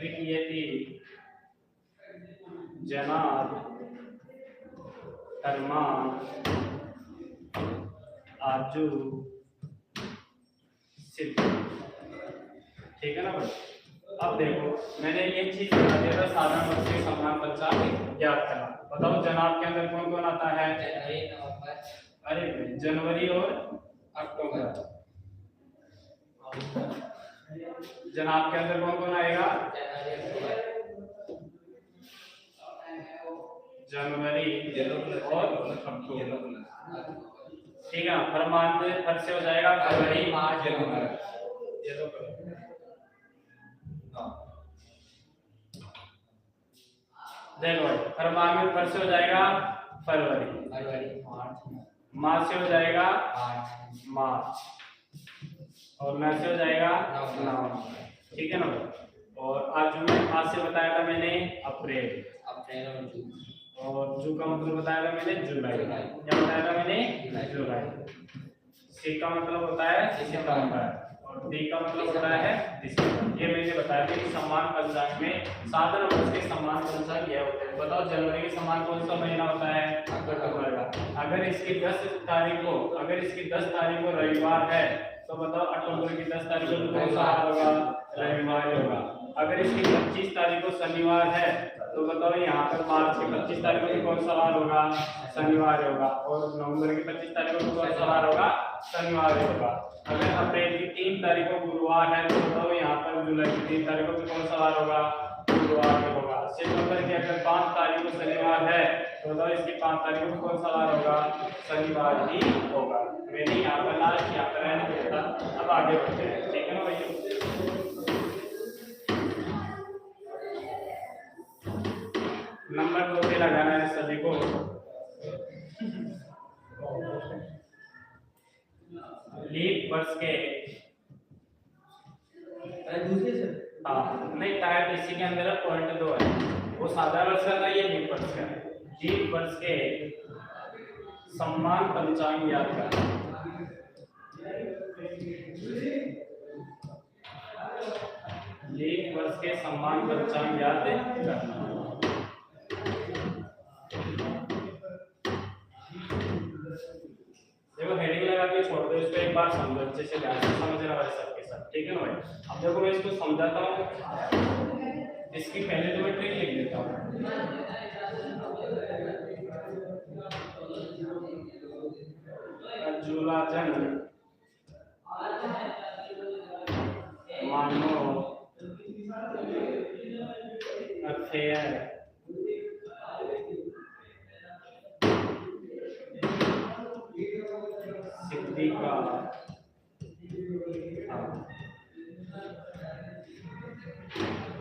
विक्यति जनाब फरमान आजू सिद्ध। ठीक है ना भाई। अब देखो मैंने ये चीज बता दिया था, साधारण वर्ग के समान पंचांग याद करना। बताओ जनाब के अंदर कौन कौन आता है? अरे जनवरी और अक्टूबर। जनाब के अंदर कौन कौन आएगा? जनवरी और अक्टूबर। ठीक है ना। फरमान में फर से हो जाएगा फरवरी मार्च अक्टूबर। देखो फरमान में फर से हो जाएगा फरवरी, मार्च से हो जाएगा मार्च, और मैं से हो जाएगा नवंबर। ठीक है ना। और आज में आज से बताया था मैंने अप्रैल, और जू का मतलब बताया था मैंने जुलाई। क्या बताया था मैंने? जुलाई। सी का मतलब होता है सितंबर, और डी का मतलब होता है दिसंबर। ये मैंने बताया था कि सम्मान पंचांग में साधारण वर्ष के सम्मान पंचांग यह होते हैं। बताओ जनवरी के सम्मान कौन सा महीना होता है? अक्टूबर का। अगर इसकी 10 तारीख को रविवार है तो बताओ अक्टूबर की 10 तारीख को कौन सा वार होगा? रविवार होगा। अगर इसकी 25 तारीख को शनिवार है तो बताओ यहाँ पर मार्च की 25 तारीख को कौन सा वार होगा? शनिवार होगा। और नवंबर की 25 तारीख को कौन सा वार होगा? शनिवार होगा। अगर अप्रैल की 3 तारीख को गुरुवार है तो बताओ यहाँ पर जुलाई की 3 तारीख को कौन सा वार होगा? गुरुवार होगा। सितंबर की अगर 5 तारीख को शनिवार है तो बताओ इसकी 5 तारीख को कौन सा वार होगा? शनिवार ही होगा। मैंने यहाँ पर लास्ट यहाँ पर रहने दिया था। अब आगे बढ़ते हैं। ठीक है ना भैया। नंबर 2 पे लगाना है सभी को। लीप वर्ष के नहीं टाइप इसी के अंदर पॉइंट 2 है, वो साधारण वर्ष का, ये लीप वर्ष का। लीप वर्ष के सम्मान पंचांग याद करना। लीप वर्ष के सम्मान पंचांग याद करना। देखो हेडिंग लगा के छोड़ दो, इसको एक बार समझो अच्छे से, ध्यान से समझना है सबके साथ। ठीक है ना भाई। अब देखो मैं इसको समझाता हूँ। इसकी पहले तो मैं ट्रिक लिख देता हूँ। जुलाजन मानो अफेयर सिद्धि का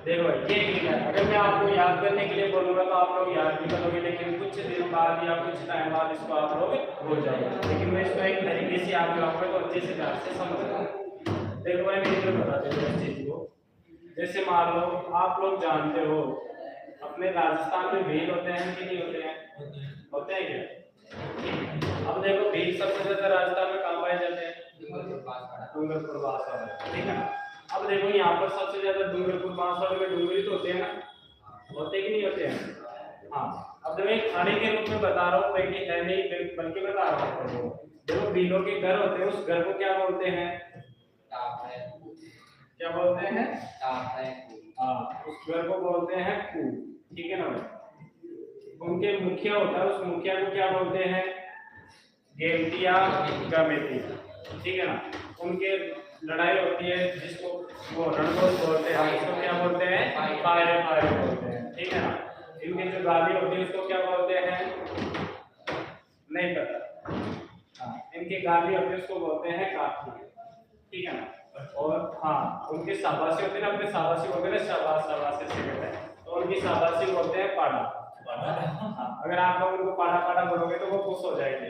देखो ये है। अगर मैं आपको याद करने के लिए बोलूंगा तो आप लोग याद भी करोगे, लेकिन कुछ दिन बाद या कुछ टाइम बाद इसको आप लोग भूल जाओगे। लेकिन मैं इसको एक तरीके से आप लोगों को अच्छे से ध्यान से समझना। देखो मैं मित्र बता देता हूं इस चीज को। जैसे मान लो आप लोग जानते हो अपने राजस्थान में भील होते हैं कि नहीं होते हैं? होते हैं क्या? अब देखो भील सबसे ज्यादा राजस्थान में कहाँ पाए जाते हैं? डूंगरपुर बांसवाड़ा। ठीक है ना। अब देखो यहाँ पर सबसे ज्यादा डूंगरपुर बांसवाड़ा में डूंगरी तो होते हैं ना? होते कि नहीं होते हैं? हाँ। अब देखो एक खाने के रूप में बता रहा हूँ, है नहीं बल्कि बता रहा हूँ। देखो भीलों के घर होते हैं, उस घर को क्या बोलते हैं? क्या बोलते हैं? हाँ, उस घर को बोलते हैं कू। ठीक है ना। उनके मुखिया होता है, उस मुखिया को क्या बोलते हैं? गेवटिया गमेती। ठीक है ना। उनके लड़ाई होती है जिसको वो रणभोज बोलते हैं, उसको क्या बोलते हैं? फायर बोलते हैं। ठीक है ना। इनकी जो गाली होती है उसको क्या बोलते हैं? नहीं पता। हाँ, इनकी गाली होती है उसको बोलते हैं काठी। ठीक है ना। और हाँ, उनके शाबाशी होते हैं ना, अपने शाबाशी बोलते हैं ना, शाबाशी से कहते हैं, तो उनकी शाबाशी बोलते हैं पाड़ा। हाँ, अगर आप लोग उनको पाड़ा पाड़ा बोलोगे तो वो खुश हो जाएंगे।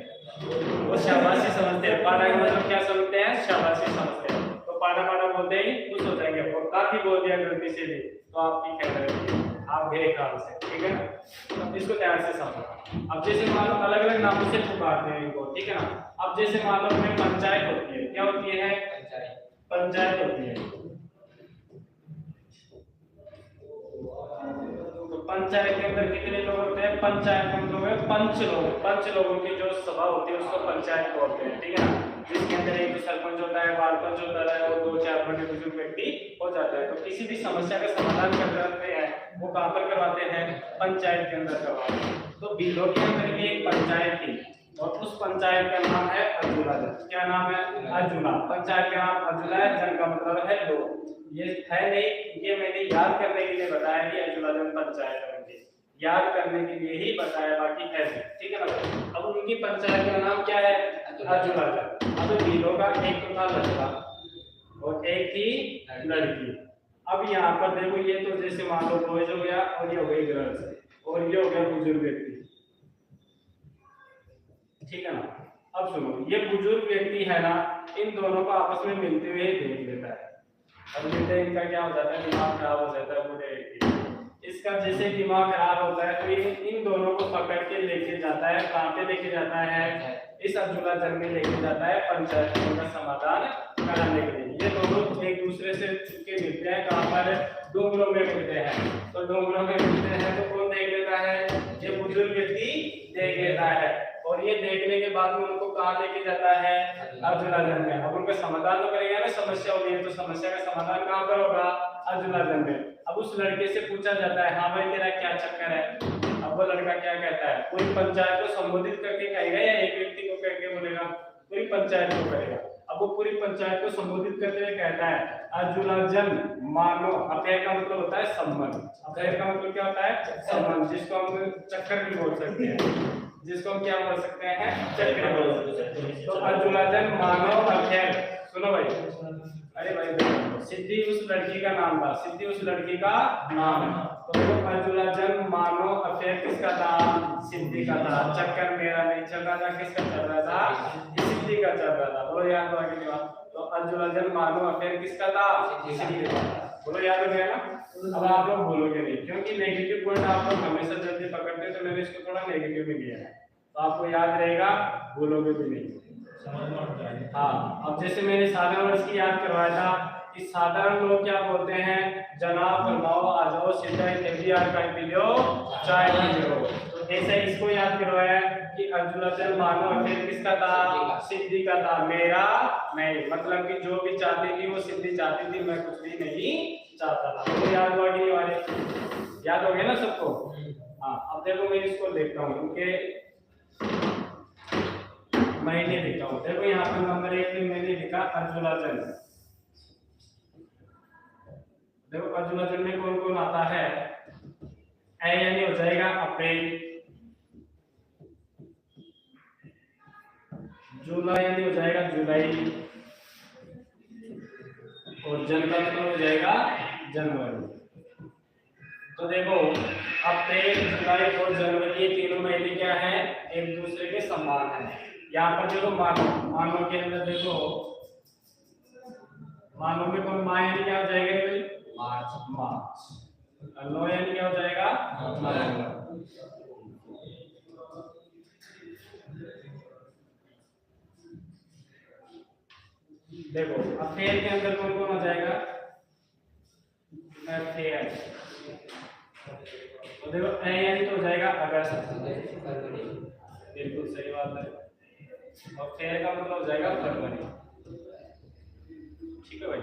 वो शाबाशी समझते हैं। पाड़ा का मतलब क्या समझते हैं? शाबाशी समझते हैं। तो पाड़ा पाड़ा बोलते ही खुश हो जाएंगे। और काफी बोल दिया गलती से भी तो आपकी क्या करेंगे? आप गए काम से। ठीक है ना। तो इसको ध्यान से समझो। अब जैसे मान लो अलग अलग नामों से पुकारते हैं इनको। ठीक है ना। अब जैसे मान लो अपने पंचायत होती है, क्या होती है? पंचायत होती है। पंचायत के अंदर कितने लोग होते हैं? पंचायत में मतलब है पंच लोग, पंच लोगों की जो सभा होती है उसको पंचायत बोलते हैं, ठीक है ना। जिसके अंदर एक तो सरपंच होता है, वार्ड पंच होता है और 2-4 बड़े बुजुर्ग व्यक्ति हो जाते हैं। तो किसी भी समस्या का समाधान करते हैं वो कहाँ पर करवाते हैं? पंचायत के अंदर करवाते हैं। तो बीलो के अंदर भी एक पंचायत थी और उस पंचायत का नाम है अजुला जन। क्या नाम है? अजुला। पंचायत का नाम अजुला है, जन का मतलब है लोग। ये है नहीं, ये मैंने याद करने के लिए बताया कि अजुला जन पंचायत है, याद करने के लिए ही बताया, बाकी है नहीं, ठीक है ना। अब उनकी पंचायत का नाम क्या है? अजुला जन। अब बीलो का एक तो था लड़का और एक थी लड़की। अब यहाँ पर देखो, ये तो जैसे मान लो बॉयज हो गया और ये हो गई गर्ल्स और ये हो गया बुजुर्ग व्यक्ति, ठीक है ना। अब सुनो, ये बुजुर्ग व्यक्ति है ना, इन दोनों को आपस में मिलते हुए देख लेता है। अब मिलते इनका क्या हो जाता है? दिमाग खराब हो जाता है बूढ़े व्यक्ति। इसका जैसे दिमाग खराब होता है तो ये इन दोनों को पकड़ के लेके जाता है। कहाँ पे लेके जाता है? इस अजुला जन में लेके जाता है पंचायत का समाधान कराने के लिए। ये दोनों एक दूसरे से छुपके मिलते हैं। कहाँ पर? डोंगरों में मिलते हैं। तो डोंगरों में मिलते हैं तो कौन देख लेता है? ये बुजुर्ग व्यक्ति देख लेता है और ये देखने के बाद में उनको कहाँ लेके जाता है? अजुला जन में। अब उनका समाधान तो करेगा ना, समस्या होगी है तो समस्या का समाधान कहाँ पर होगा? अजुला जन में। अब उस लड़के से पूछा जाता है, हाँ भाई तेरा क्या चक्कर है? अब वो लड़का क्या कहता है? पूरी पंचायत को संबोधित करके कहेगा या एक व्यक्ति को करके बोलेगा? पूरी पंचायत को करेगा। अब वो पूरी पंचायत को संबोधित करते हुए कहता है, अजुला जन मानो। अफेयर का मतलब होता है संबंध। अफेयर का मतलब क्या होता है? संबंध, जिसको हम चक्कर भी बोल सकते हैं, जिसको हम क्या बोल सकते हैं? चक्कर बोल सकते हैं। तो अजुला जन मानो अफेयर। सुनो भाई, अरे भाई, सिद्धि उस लड़की का नाम था, सिद्धि उस लड़की का नाम है। तो अजुला जन मानो अफेयर किसका था? सिद्धि का था। चक्कर मेरा नहीं चल रहा था, किसका चल रहा था? सिद्धि का चल रहा था। बोलो याद हो गया? तो अजुला जन मानो अफेयर किसका था? सिद्धि का। बोलो याद हो गया ना। अब आप लोग बोलोगे नहीं, क्योंकि नेगेटिव पॉइंट आप लोग हमेशा जल्दी पकड़ते हैं, तो मैंने इसको थोड़ा नेगेटिव में लिया है, तो आपको याद रहेगा, भूलोगे भी नहीं। हाँ, अब जैसे मैंने साधारण वर्ष की याद करवाया था कि साधारण लोग क्या बोलते हैं? जनाब फरमाओ आ जाओ, सीधा एफडीआर का पी लो, चाय पी लो। तो ऐसा इसको याद करवाया कि अजुला जन मानो अफेयर किसका था? सिद्धि का था, मेरा नहीं। मतलब कि जो भी चाहती थी वो सिद्धि चाहती थी, मैं कुछ भी नहीं चाहता था। तो याद हुआ कि नहीं वाले? याद हो गया ना सबको? हाँ, अब देखो मैं इसको देखता हूँ, क्योंकि मैंने लिखा हूं। देखो यहाँ पर नंबर 1 में मैंने लिखा अजुला जन। देखो अजुला जन में कौन कौन आता है? ए यानी हो जाएगा अप्रैल, जुलाई यानी हो जाएगा जुलाई, और जन का मतलब हो जाएगा जनवरी। तो देखो अप्रैल, जुलाई और जनवरी, ये तीनों महीने क्या है? एक दूसरे के समान है। यहाँ पर देखो मानो, मानो के अंदर देखो, मानो में कौन? माह यानी क्या हो जाएगा भाई? मार्च। मार्च। लो यानी क्या हो जाएगा? नवंबर। देखो अप्रैल के अंदर कौन कौन आ जाएगा? अप्रैल। तो देखो ए यानी तो हो जाएगा अगस्त। बिल्कुल सही बात है। और फेयर का मतलब हो जाएगा फरवरी, ठीक है भाई।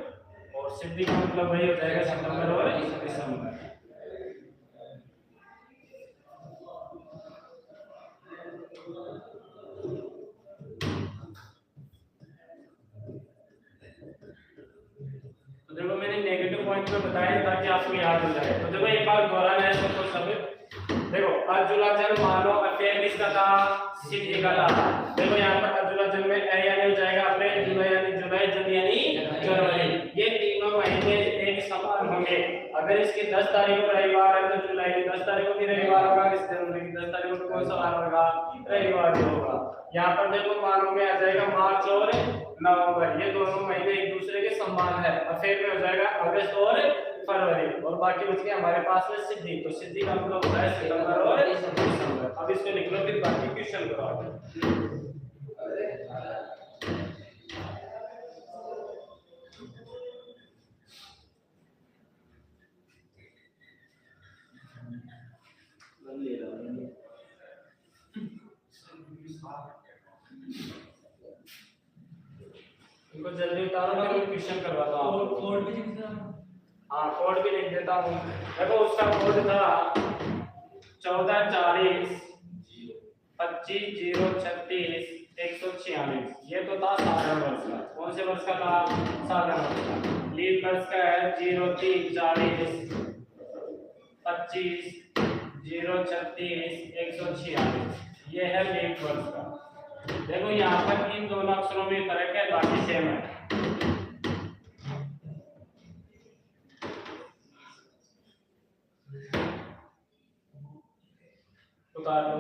और सिद्धि का मतलब वही हो जाएगा सितंबर और दिसंबर। तो देखो मैंने नेगेटिव पॉइंट में बताया ताकि आपको याद हो जाए। तो देखो एक बार दोहराना है सबको सब। देखो अजुला जन मानो अफेयर किसका था? सिद्धि का था। देखो यहाँ पर अजुला जन में ए यानी हो जाएगा अप्रैल, जुलाई यानी जुलाई, जन यानी जनवरी। ये तीनों महीने एक समान होंगे। अगर इसकी 10 तारीख को रविवार है तो जुलाई की 10 तारीख को भी रविवार होगा, इस जनवरी की 10 तारीख को कौन सा वार होगा? रविवार ही होगा। यहाँ पर देखो मानो में आ जाएगा मार्च और नवंबर, ये दोनों महीने एक दूसरे के समान है। अफेयर में हो जाएगा अगस्त और फरवरी, और बाकी बच गया हमारे पास में सिद्धि। तो सिद्धि का मतलब होता है सितंबर और दिसंबर। अब इसको लिख लो, फिर बाकी क्वेश्चन करो। जल्दी उतारो, मैं क्वेश्चन करवाता हूँ। कोड भी लिख देता हूँ। हाँ कोड भी लिख देता हूँ। देखो उसका कोड था 1440 25 036 146। ये तो था साधारण वर्ष का। कौन से वर्ष का था? साधारण वर्ष का। लीप वर्ष का है 03 40 25 036 146। ये है लीप वर्ष का। देखो यहाँ पर इन दोनों अक्षरों में फर्क है, बाकी सेम है। उतार लो।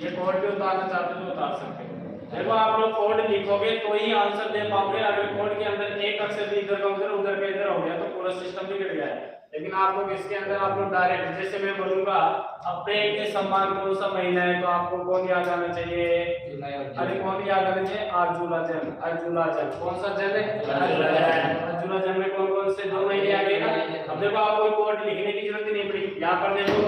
ये कोड भी उतारना चाहते हो तो उतार सकते हो। देखो आप लोग कोड लिखोगे तो ही आंसर दे पाओगे। अगर कोड के अंदर एक अक्षर भी इधर का उधर का इधर हो गया तो पूरा सिस्टम बिगड़ गया है। लेकिन आप लोग इसके अंदर आप लोग डायरेक्ट, जैसे मैं बोलूंगा अप्रैल के समान कौन सा महीना है, तो आपको कौन याद आना चाहिए? अरे कौन याद आना चाहिए? अजुलाजन। अजुलाजन कौन सा जन है? अजुलाजन। अजुलाजन में कौन कौन से 2 महीने आ गए ना। अब देखो आपको कोड लिखने की जरूरत नहीं पड़ी। यहाँ पर देखो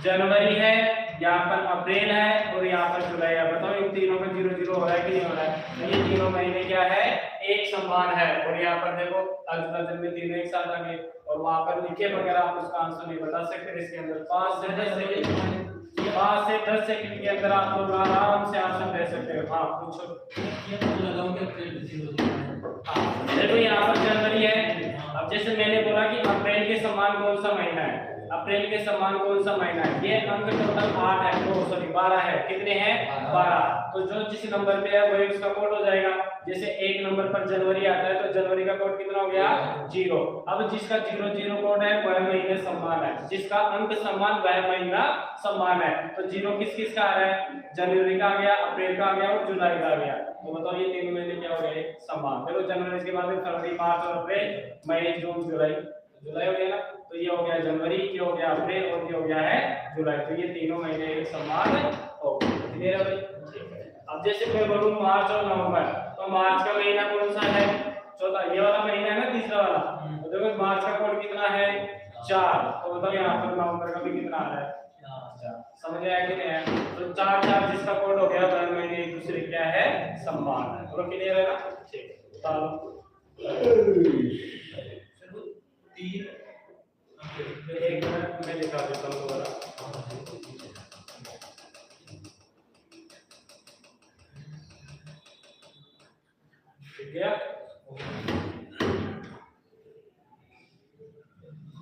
जनवरी है, यहाँ पर अप्रैल है और यहाँ पर जुलाई है। बताओ इन तीनों में 0 0 हो रहा है कि नहीं हो रहा है? तो ये तीनों महीने क्या है? एक समान है। और यहाँ पर देखो अजुलाजन में तीनों एक साथ आ गए। और वहां पर लिखे वगैरह आप उसका आंसर नहीं बता सकते। इसके अंदर 5 से 10 सेकंड के अंदर आप लोग आराम से आंसर दे सकते हो। हाँ पूछो। ये तो लगाओगे अप्रैल 0 देखो यहाँ पर जनवरी है। अब जैसे मैंने बोला कि अप्रैल के समान कौन सा महीना है? अप्रैल के समान कौन सा महीना है? ये अंक टोटल 8 है, तो सॉरी 12 है। कितने हैं? 12। तो जो जिस नंबर पे है वही उसका कोड हो जाएगा। जैसे 1 नंबर पर जनवरी आता है तो जनवरी का कोड कितना हो गया? 0। अब जिसका 0 0 कोड है वह महीने समान है, जिसका अंक समान वह महीना समान है। तो 0 किस किस का आ रहा है? जनवरी का आ गया, अप्रैल का आ गया और जुलाई का आ गया। तो बताओ ये तीन महीने क्या हो गए? समान। देखो जनवरी के बाद फरवरी मार्च और अप्रैल, मई जून जुलाई। जुलाई हो गया ना, तो ये हो गया जनवरी, ये हो गया अप्रैल और ये हो गया है जुलाई। तो ये तीनों महीने एक समान हो गए। क्लियर है भाई? अब जैसे मैं बोलूं मार्च और नवंबर, तो मार्च का महीना कौन सा है? चौथा। ये वाला महीना है ना, तीसरा वाला। तो देखो मार्च का कोड कितना है? 4। तो बताओ यहाँ पर नवंबर का भी कितना आ रहा है? 4। समझ आया कि नहीं? तो 4 4 जिसका कोड हो गया वह महीने एक दूसरे क्या है? समान है। तो क्लियर है ना? ठीक। चलो 3 एक मिनट मैं दिखा देता हूँ दोबारा। ठीक है,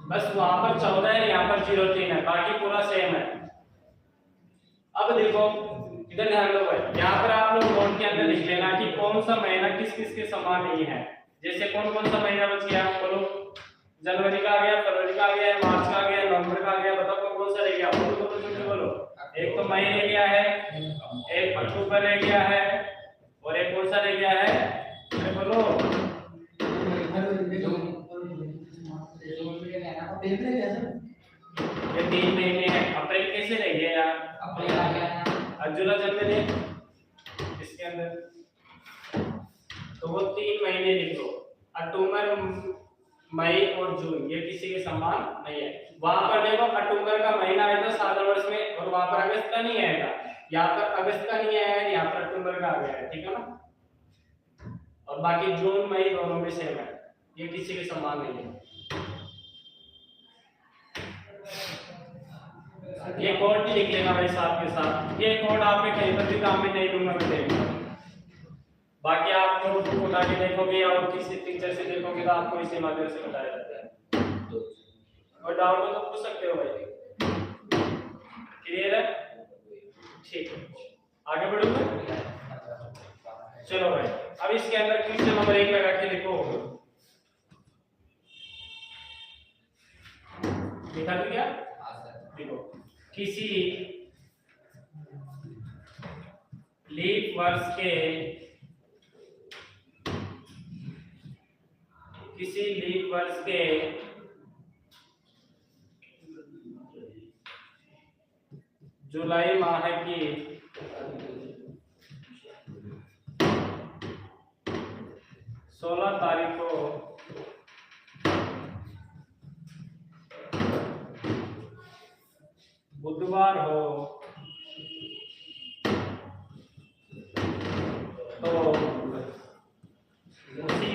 बस वहां पर 14 है, यहाँ पर 03 है, बाकी पूरा सेम है। अब देखो इधर ध्यान दो भाई, यहाँ पर आप लोग नोट के अंदर लिख लेना कि कौन सा महीना किस किस के समान नहीं है। जैसे कौन कौन सा महीना बच गया? बोलो। जनवरी का आ गया, फरवरी का आ गया, मार्च का आ गया, नवंबर का आ गया। बताओ कौन कौन सा रह गया? बोलो बोलो जल्दी बोलो। एक तो मई रह गया है, एक अक्टूबर रह गया है और एक कौन सा रह गया है? अरे बोलो। ये 3 महीने हैं। अप्रैल कैसे रह गया यार? अप्रैल आ गया। जुलाई जनवरी इसके अंदर, तो वो 3 महीने लिख दो। अक्टूबर, मई और जून ये किसी के समान नहीं है। वहां पर देखो अक्टूबर का महीना आया था साधारण वर्ष में और वहां पर अगस्त का नहीं आया था। यहाँ पर अगस्त का नहीं आया है, यहाँ पर अक्टूबर का आ गया है। ठीक है ना? और बाकी जून मई दोनों में सेम है, ये किसी के समान नहीं है। ये कोड भी लिख लेना भाई साथ के साथ। ये कोड आपके कहीं पर भी काम में नहीं लूंगा मैं देखूंगा। बाकी आप नोट बुक उठा के देखोगे और किसी टीचर से देखोगे तो आपको इसी माध्यम से बताया जाता है। और डाउट हो तो पूछ सकते हो भाई। क्लियर है? ठीक है, आगे बढ़ूंगा। चलो भाई, अब इसके अंदर क्वेश्चन नंबर 1 लगा के लिखो। लिखा तो क्या? देखो, किसी लीप वर्ष के जुलाई माह की 16 तारीख को बुधवार हो तो उसी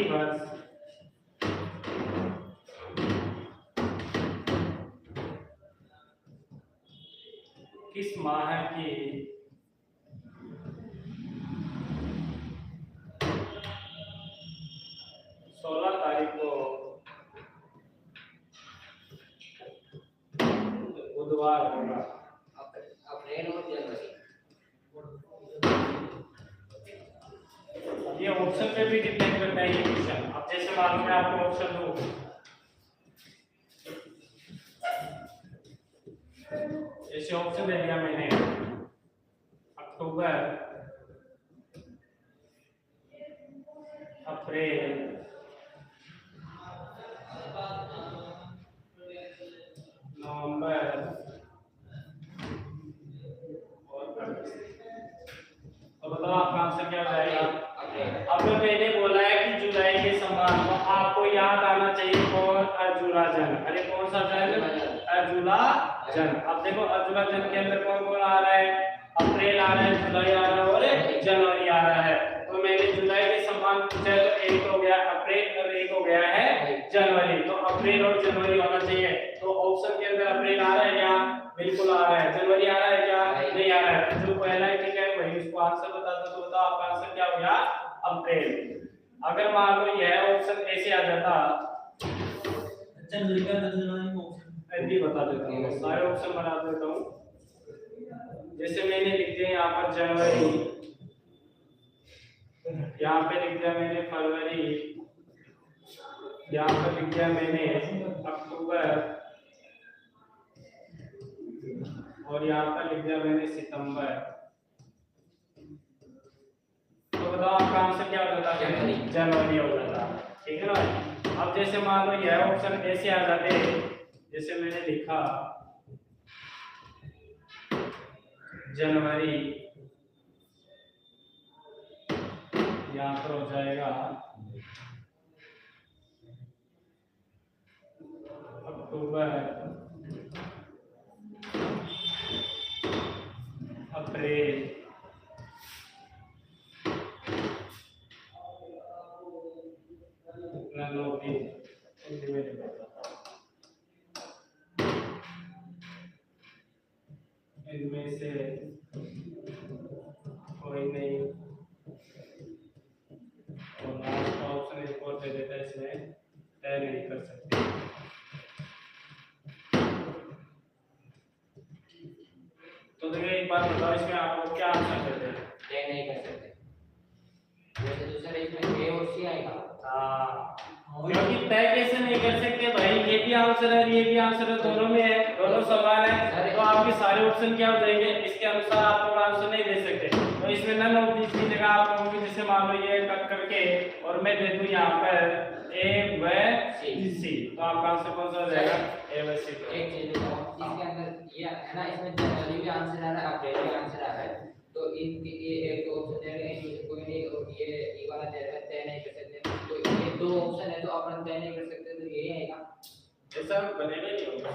किस माह की 16 तारीख को बुधवार होगा? अप्रैल और जनवरी। ये ऑप्शन पे भी डिपेंड करता है ये क्वेश्चन। अब जैसे मान लो मैं आपको ऑप्शन दूं, जैसे ऑप्शन दे दिया मैंने अक्टूबर, अप्रैल, नवंबर और फरवरी। तो बताओ आपका आंसर क्या हो जाएगा? अब मैंने बोला है कि जुलाई के समान, तो आपको याद आना चाहिए कौन? अजुलाजन। अरे कौन सा जन? अजुलाजन। अब देखो अजुलाजन के अंदर कौन कौन आ रहा है? अप्रैल आ रहा है, जुलाई आ रहा है और जनवरी आ रहा है। तो मैंने जुलाई के समान पूछा है, तो एक हो गया अप्रैल और एक हो गया है जनवरी। तो अप्रैल और जनवरी होना चाहिए। तो ऑप्शन के अंदर अप्रैल आ रहा है क्या? बिल्कुल आ रहा है। जनवरी आ रहा है क्या? नहीं आ रहा है। जो पहला है ठीक है वही उसको आंसर बता दो। तो बताओ आपका आंसर क्या हो गया? अप्रैल। अगर मान लो यह ऑप्शन ऐसे आ जाता, जनवरी का जनवरी में ऑप्शन ऐसे बता देता हूँ, सारे ऑप्शन बना देता हूँ। जैसे मैंने लिख दिया यहाँ पर जनवरी, यहाँ पे लिख दिया मैंने फरवरी, यहाँ पर लिख दिया मैंने अक्टूबर और यहाँ पर लिख दिया मैंने सितंबर। तो बताओ आपका आंसर क्या हो जाता है? जनवरी हो जाता। ठीक है ना? अब जैसे मान लो यह ऑप्शन ऐसे आ जाते, जैसे मैंने लिखा जनवरी, यहाँ पर हो जाएगा अक्टूबर, अप्रैल, इनमें से कोई नहीं, और लास्ट का ऑप्शन एक और दे देता है, इसमें तय नहीं कर सकते। तो देखिए एक बात बताओ, इसमें आप लोग क्या आंसर देते हैं? तय नहीं कर सकते। वैसे दूसरा इसमें ए और सी आएगा। हाँ, क्योंकि तय कैसे नहीं कर सकते भाई? ये भी आंसर है, ये भी आंसर है, दोनों में है, दोनों समान है। तो आपके सारे ऑप्शन क्या हो जाएंगे? इसके अनुसार आप लोग आंसर नहीं दे सकते। तो इसमें नन ऑफ दिस की जगह आप लोगों की, जैसे मान लो ये कट करके और मैं दे दूं यहाँ पर ए व सी, तो आपका आंसर कौन सा हो जाएगा? ए व सी। एक चीज बताओ, इसके अंदर ये है ना, इसमें जनवरी भी आंसर आ रहा है, अप्रैल भी आंसर आ रहा है। तो इनके ये एक तो ऑप्शन दे रहे हैं, कोई नहीं, और ये वाला दे रहा है तय नहीं कर सकते। तो ये दो ऑप्शन है, तो अपन तय नहीं कर सकते, तो यही आएगा। ऐसा बनेगा नहीं होगा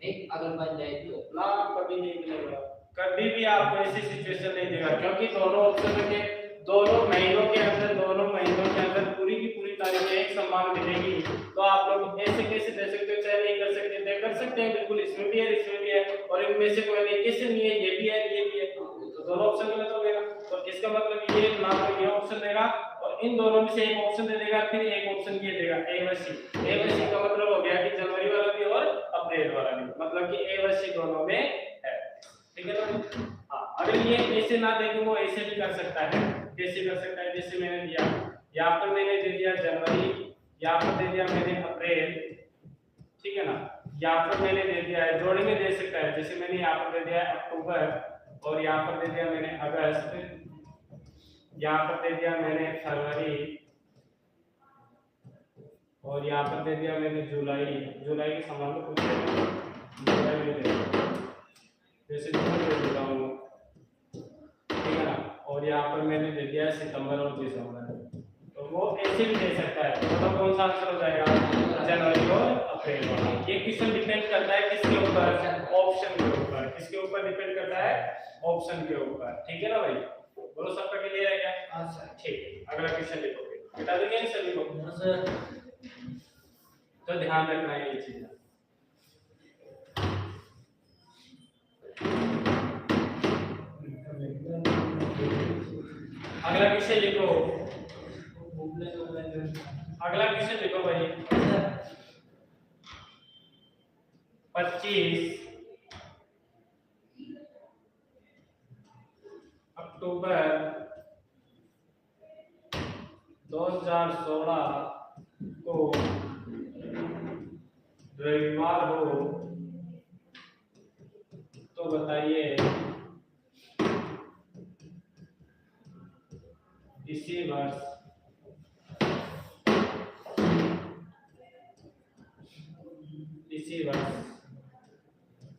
नहीं, अगर बन जाए तो ना, कभी नहीं मिलेगा, कभी भी आपको ऐसी सिचुएशन नहीं देगा। क्योंकि दोनों ऑप्शन के दोनों महीनों के अंदर पूरी की पूरी तारीखें एक समान मिलेगी। तो आप लोग ऐसे कैसे दे सकते हो? तय नहीं कर सकते? तय कर सकते हैं बिल्कुल, इसमें भी है, इसमें भी है, और इनमें से कोई नहीं कैसे नहीं है? ये भी है, ये भी है, तो दोनों ऑप्शन गलत हो गया। तो इसका मतलब ये ना तो ये ऑप्शन देगा और इन दोनों में से एक ऑप्शन दे देगा, फिर एक ऑप्शन ये देगा ए व सी। ए व सी का मतलब हो गया कि जनवरी वाला भी और अप्रैल वाला भी, मतलब कि ए व सी दोनों में है। ठीक है ना? हाँ, अगर ये ऐसे ना दे तो वो ऐसे भी कर सकता है। कैसे कर सकता है? जैसे मैंने दिया, यहाँ पर मैंने दे दिया जनवरी, यहाँ पर दे दिया मैंने अप्रैल, ठीक है ना? यहाँ पर मैंने दे दिया है, जोड़े में दे सकता है, जैसे मैंने यहाँ पर दे दिया है अक्टूबर और यहाँ पर दे दिया मैंने अगस्त, यहाँ पर दे दिया मैंने फरवरी और यहाँ पर दे दिया मैंने जुलाई। जुलाई के समान को पूछ जुलाई में दे दिया, जैसे जून दे देता हूँ, ठीक है ना? और यहाँ पर मैंने दे दिया सितंबर और दिसंबर। तो वो ऐसे भी दे सकता है। तो कौन सा आंसर हो जाएगा? जनवरी और अप्रैल वाला। ये क्वेश्चन डिपेंड करता है किसके ऊपर? ऑप्शन के ऊपर। किसके ऊपर डिपेंड करता है? ऑप्शन के ऊपर। ठीक है ना भाई? बोलो, सबका क्लियर है क्या? हां सर। ठीक है, अगला क्वेश्चन लिखोगे, बता देंगे इन सभी को। हां सर। तो ध्यान रखना है ये चीज। अगला क्वेश्चन लिखो, अगला क्वेश्चन लिखो भाई। 25 अक्टूबर 2016 को रविवार हो, तो बताइए इसी वर्ष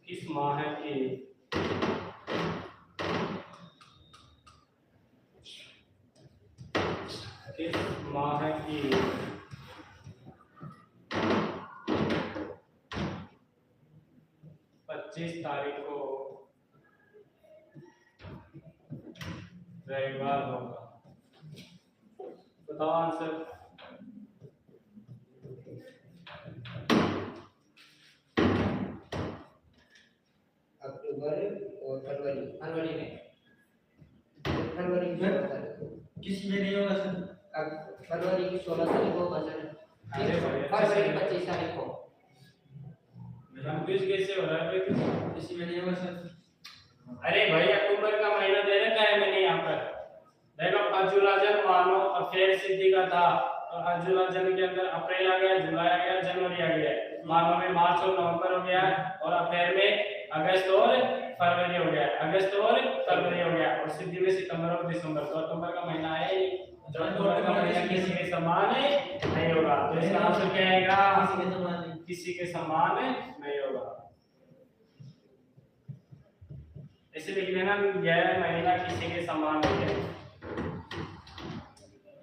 किस माह की पच्चीस तारीख को रविवार होगा। बताओ आंसर। अक्टूबर और फरवरी में फरवरी किस में नहीं होगा सर? अब फरवरी की 16 तारीख को सर, फरवरी की 25 तारीख को। कंफ्यूज कैसे हो रहा है भाई? इसी में नहीं होगा सर। अरे भाई अक्टूबर का महीना दे रखा है मैंने यहाँ पर। देखो अजुलाजन मानो अफेयर सिद्धि का था, तो अजुलाजन के अंदर अप्रैल आ गया, जुलाई आ गया, जनवरी आ गया, मानो में मार्च और नवंबर हो गया, और अफेयर में अगस्त और फरवरी हो गया, अगस्त और फरवरी हो गया, और सिद्धि में सितंबर और दिसंबर। तो अक्टूबर का महीना है, जो अक्टूबर का महीना किसी के समान नहीं होगा, तो इसका आंसर क्या आएगा? किसी के समान नहीं होगा। ऐसे लिख लेना, यह महीना किसी के समान नहीं है,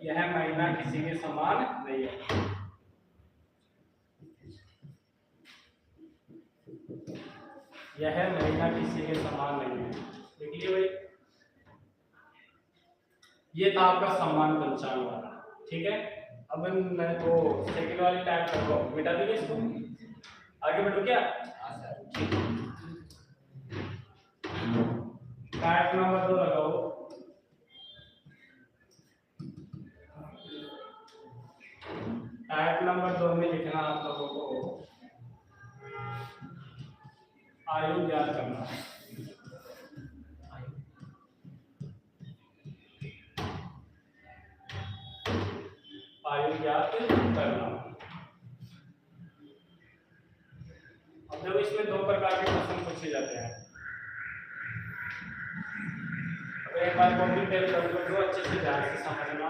यह महीना किसी के समान नहीं है। यह महीना किसी के समान नहीं है, देख लीजिए भाई। ये था आपका सम्मान पंचांग वाला, ठीक है। अब वो सेकंड वाली टाइप करो, मिटा दीजिए इसको, आगे बढ़ो क्या? टाइप नंबर 2 लगाओ। टाइप नंबर 2 में लिखना आप लोगों को आयु ज्ञात करना। आयु ज्ञात करना। अब जब इसमें 2 प्रकार के क्वेश्चन पूछे जाते हैं, अब एक बार कॉपी पेस्ट कर लो, अच्छे से ध्यान से समझना।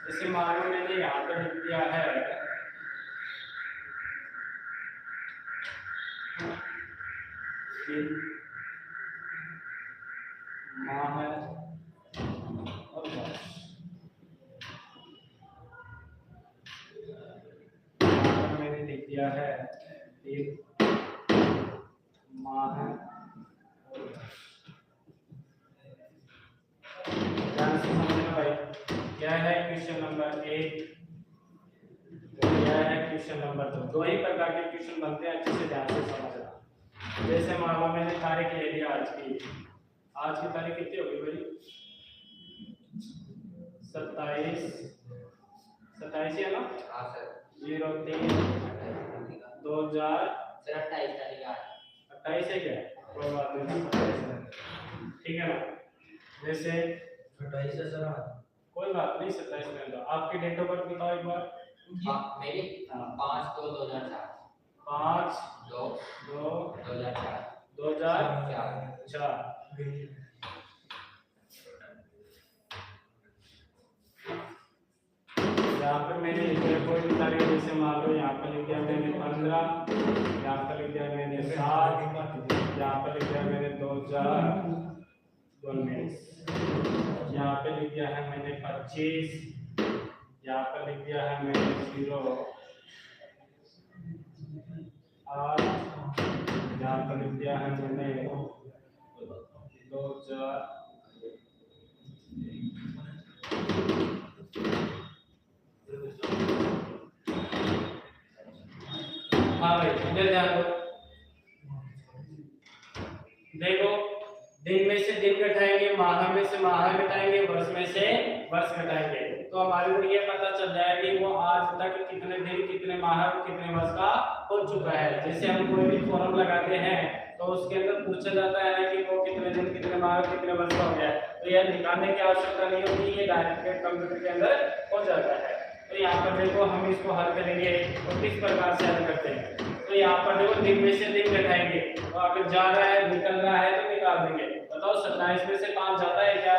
जैसे मान लो मैंने यहाँ पे लिख दिया है माह और वर्ष, मैंने लिख दिया है एक माह और वर्ष। ध्यान से समझना भाई, क्या है क्वेश्चन नंबर 1, क्या है क्वेश्चन नंबर 2। 2 ही प्रकार के क्वेश्चन बनते हैं, अच्छे से ध्यान से समझना। जैसे मान लो मैंने तारीख ले लिया आज की तारीख कितनी होगी भाई? 27 है ना? हां सर। 03/2000 सर 28 तारीख आज 28 है क्या? कोई बात नहीं, ठीक है ना। जैसे 28 है सर आज। कोई बात नहीं, 27 में दो। आपकी डेट ऑफ बर्थ बताओ एक बार। मेरी 5/2/2004 5/2/2004। यहाँ पर मैंने लिख दिया कोई भी तारीख, जैसे मान लो यहाँ पर लिख दिया मैंने 15, यहाँ पर लिख दिया मैंने 7, यहाँ पर लिख दिया मैंने 2019, यहाँ पे लिख दिया है मैंने 25, यहाँ पर लिख दिया है मैंने 0 8, यहाँ पर लिख दिया है मैंने 2000। हाँ भाई इधर ध्यान दो, देखो दिन में से दिन घटाएंगे, माह में से माह घटाएंगे, वर्ष में से वर्ष घटाएंगे, तो हमारे को ये पता चल जाएगा कि वो आज तक कितने दिन, कितने माह, कितने वर्ष का हो चुका है। जैसे हम कोई भी फॉर्म लगाते हैं तो उसके अंदर पूछा जाता है कि वो कितने दिन, कितने माह, कितने वर्ष का हो गया, तो यह निकालने की आवश्यकता नहीं होती, ये डायरेक्ट कंप्यूटर के अंदर हो जाता है। तो यहाँ पर देखो हम इसको हल करेंगे तो किस प्रकार से हल करते हैं। तो यहाँ पर देखो दिन में से दिन घटाएंगे, तो अगर जा रहा है, निकल रहा है तो निकाल देंगे। बताओ 27 में से 5 जाता है क्या?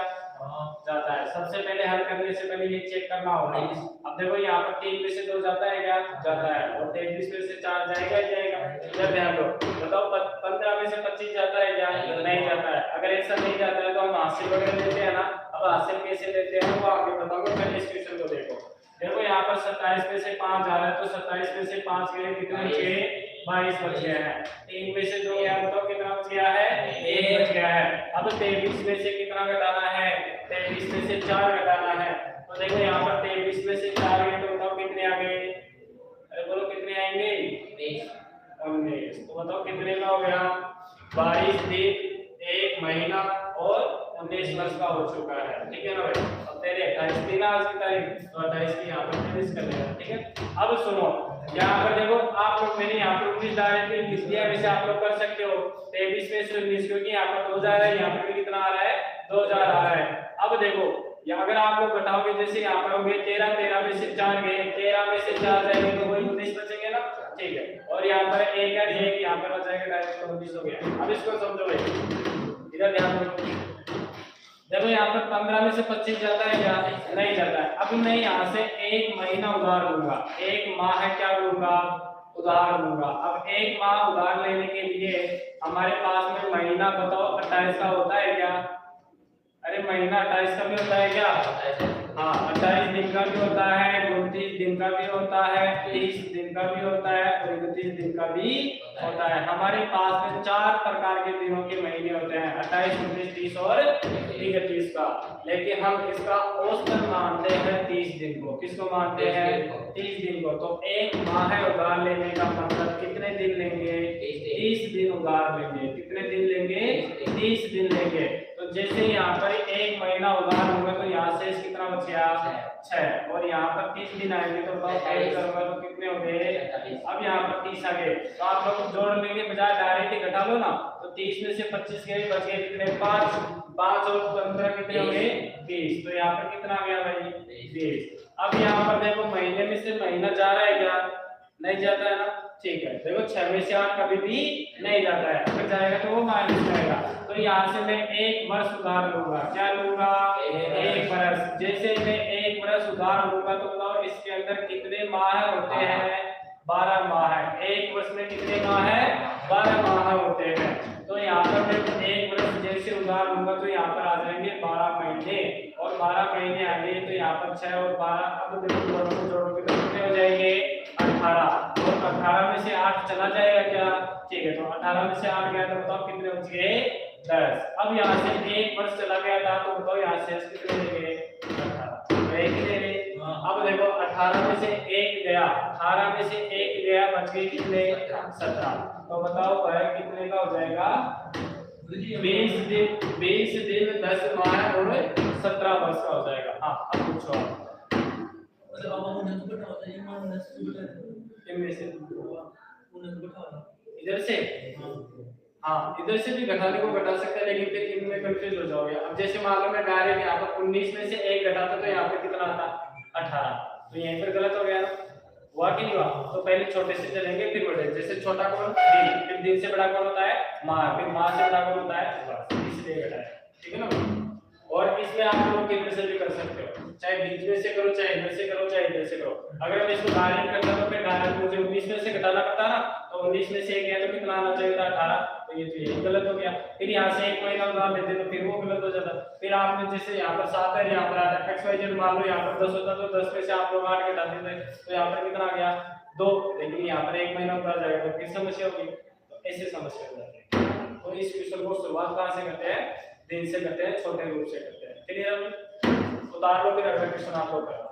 जाता है। सबसे पहले हल करने से पहले ये चेक करना होगा। अब देखो यहाँ पर 3 में से 2 जाता है क्या? जाता है। और 23 में से 4 जाएगा ही जाएगा। इधर ध्यान दो, बताओ 15 में से 25 जाता है क्या? नहीं जाता है। अगर ऐसा नहीं जाता है तो हम हासिल वगैरह लेते हैं ना। अब हासिल कैसे लेते हैं वो आगे बताऊंगा, पहले इस क्वेश्चन को देखो। देखो यहाँ पर 27 में से 5 आ रहा है, तो 27 में से 5 गए कितने बचे? 22 बच गया है। 3 में से 2 गया, बताओ कितना बच गया है? 1 बच गया है। अब 23 में से कितना घटाना है? 23 में से 4 घटाना है। तो देखो यहाँ पर 23 में से 4 गए तो बताओ कितने आ गए? अरे बोलो कितने आएंगे? 19। तो बताओ कितने का हो गया? 22 दिन, 1 महीना और 19 वर्ष का हो चुका है। ठीक है ना भाई? अब तेरे 28 दिन आज की तारीख, तो 28 की यहाँ पर फिनिश कर लेना। ठीक है, अब सुनो यहाँ पर देखो, आप लोग मैंने यहाँ पर 19 डायरेक्टली लिख दिया, वैसे आप लोग कर सकते हो 23 में से 19, क्योंकि यहाँ पर 2000 है, यहाँ पर भी कितना आ रहा है? 2000 आ रहा है। अब देखो या अगर आप लोग घटाओगे, जैसे यहाँ पर होंगे 13, 13 में से 4 गए, 13 में से 4 जाएंगे तो वही 19 बचेंगे ना। ठीक है, और यहाँ पर एक है, एक यहाँ पर बचाएगा, डायरेक्ट 19 हो गया। अब इसको समझो भाई, इधर ध्यान दो। देखो यहाँ पर 15 में से 25 जाता है क्या? नहीं जाता है। अब मैं यहाँ से 1 महीना उधार लूंगा, 1 माह है क्या लूंगा? उधार लूंगा। अब 1 माह उधार लेने के लिए हमारे पास में महीना बताओ 28 का होता है क्या? अरे महीना 28 का भी होता है क्या? हाँ, 28 दिन का भी होता है, 29 दिन का भी होता है, 30 दिन का भी होता है और 31 दिन का भी होता है। हमारे पास में 4 प्रकार के दिनों के महीने होते हैं, 28, 29, 30 और 31 का। लेकिन हम इसका औसतन मानते हैं 30 दिन को। किसको मानते हैं? 30 दिन को। तो 1 माह उधार लेने का मतलब कितने दिन लेंगे? 30 दिन उधार लेंगे। कितने दिन लेंगे? 30 दिन लेंगे। तो जैसे यहाँ पर 1 महीना उधार होगा तो यहाँ से कितना बच गया? 6। और यहाँ पर 30 दिन आएंगे तो ऐड करूंगा तो कितने हो गए? अब यहाँ पर 30 आ गए, तो आप लोग जोड़ लेंगे बजाय डायरेक्ट ही घटा लो ना। तो 30 में से 25 गए, बच गए कितने? 5। 5 और 15 कितने हो गए? 20। तो यहाँ पर कितना आ गया भाई? 20। अब यहाँ पर देखो महीने में से महीना जा रहा है क्या? नहीं जाता है ना। ठीक है, देखो 6 में से 8 कभी भी नहीं जाता है, अगर जाएगा तो वो माइनस जाएगा। तो यहाँ से मैं 1 वर्ष उधार लूंगा। क्या लूंगा? 1 वर्ष। जैसे मैं 1 वर्ष उधार लूंगा तो बताओ इसके अंदर कितने माह होते हैं? 12 माह है। 1 वर्ष में कितने माह है? 12 माह होते हैं। तो यहाँ पर मैं 1 वर्ष जैसे उधार लूंगा तो यहाँ पर आ जाएंगे 12 महीने, और 12 महीने आ गए तो यहाँ पर 6 और 12, अब देखो दोनों को जोड़ोगे तो कितने हो जाएंगे? 18। और 18 में से 8 चला जाएगा क्या? ठीक है, तो 18 में से 8 गया तो बताओ कितने बच गए? 10। अब यहाँ से 1 वर्ष चला गया था तो बताओ यहाँ से कितने ले गए? 18। तो 1 ले गए। अब देखो 18 में से 1 गया, 18 में से 1 गया, बच गए कितने? 17। तो बताओ वह कितने का हो जाएगा? 20 दिन, 20 दिन, 10 माह और 17 वर्ष का हो जाएगा। हाँ, अब पूछो आप। इनमें से इधर से, हाँ इधर से भी घटाने को घटा सकते हैं, लेकिन फिर इनमें कंफ्यूज हो जाओगे। अब जैसे मान लो मैं डायरेक्ट यहाँ पर 19 में से 1 घटाता तो यहाँ पर कितना आता? 18। तो यहीं पर गलत हो गया ना, हुआ कि नहीं हुआ? तो पहले छोटे से चलेंगे फिर बड़े। जैसे छोटा कौन? दिन। फिर दिन से बड़ा कौन होता है? माह। फिर माह से बड़ा कौन होता है? वर्ष। इसलिए घटाया, ठीक है ना। और इसमें आप लोग किधर से भी कर सकते हो, चाहे बीच में से करो, चाहे इधर से करो, चाहे इधर से करो। अगर मैं इसको डायरेक्ट करता तो फिर डायरेक्ट मुझे 19 में से घटाना पड़ता ना, तो 19 में से 1 गया तो कितना आना चाहिए था? 18। तो ये गलत हो गया। फिर यहाँ से 1 महीना उधार लेते तो फिर वो गलत हो जाता। फिर आपने जैसे यहाँ पर 7 है, यहाँ पर आ रहा है XYZ, मान लो यहाँ पर 10 होता तो 10 में से आप लोग 8 घटा देते तो यहाँ पर कितना आ गया? 2। लेकिन यहाँ पर 1 महीना उधार जाएगा तो फिर समस्या होगी। तो ऐसे समस्या हो जाती है। तो इस क्वेश्चन को शुरुआत कहाँ से करते हैं? दिन से करते हैं, छोटे रूप से करते हैं। क्लियर? उतार लो, फिर अगला क्वेश्चन आप लोग करो।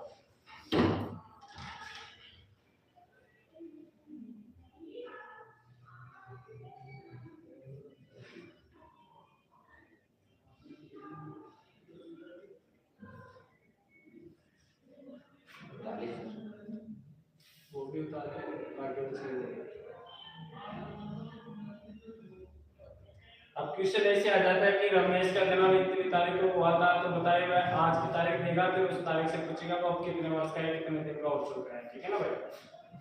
क्वेश्चन ऐसे आ जाता है कि रमेश का जन्म इतनी तारीख को हुआ था, तो बताइए आज की तारीख देगा, फिर उस तारीख से पूछेगा वो अब कितने वर्ष का है, कितने दिन का हो चुका है, ठीक है ना भाई।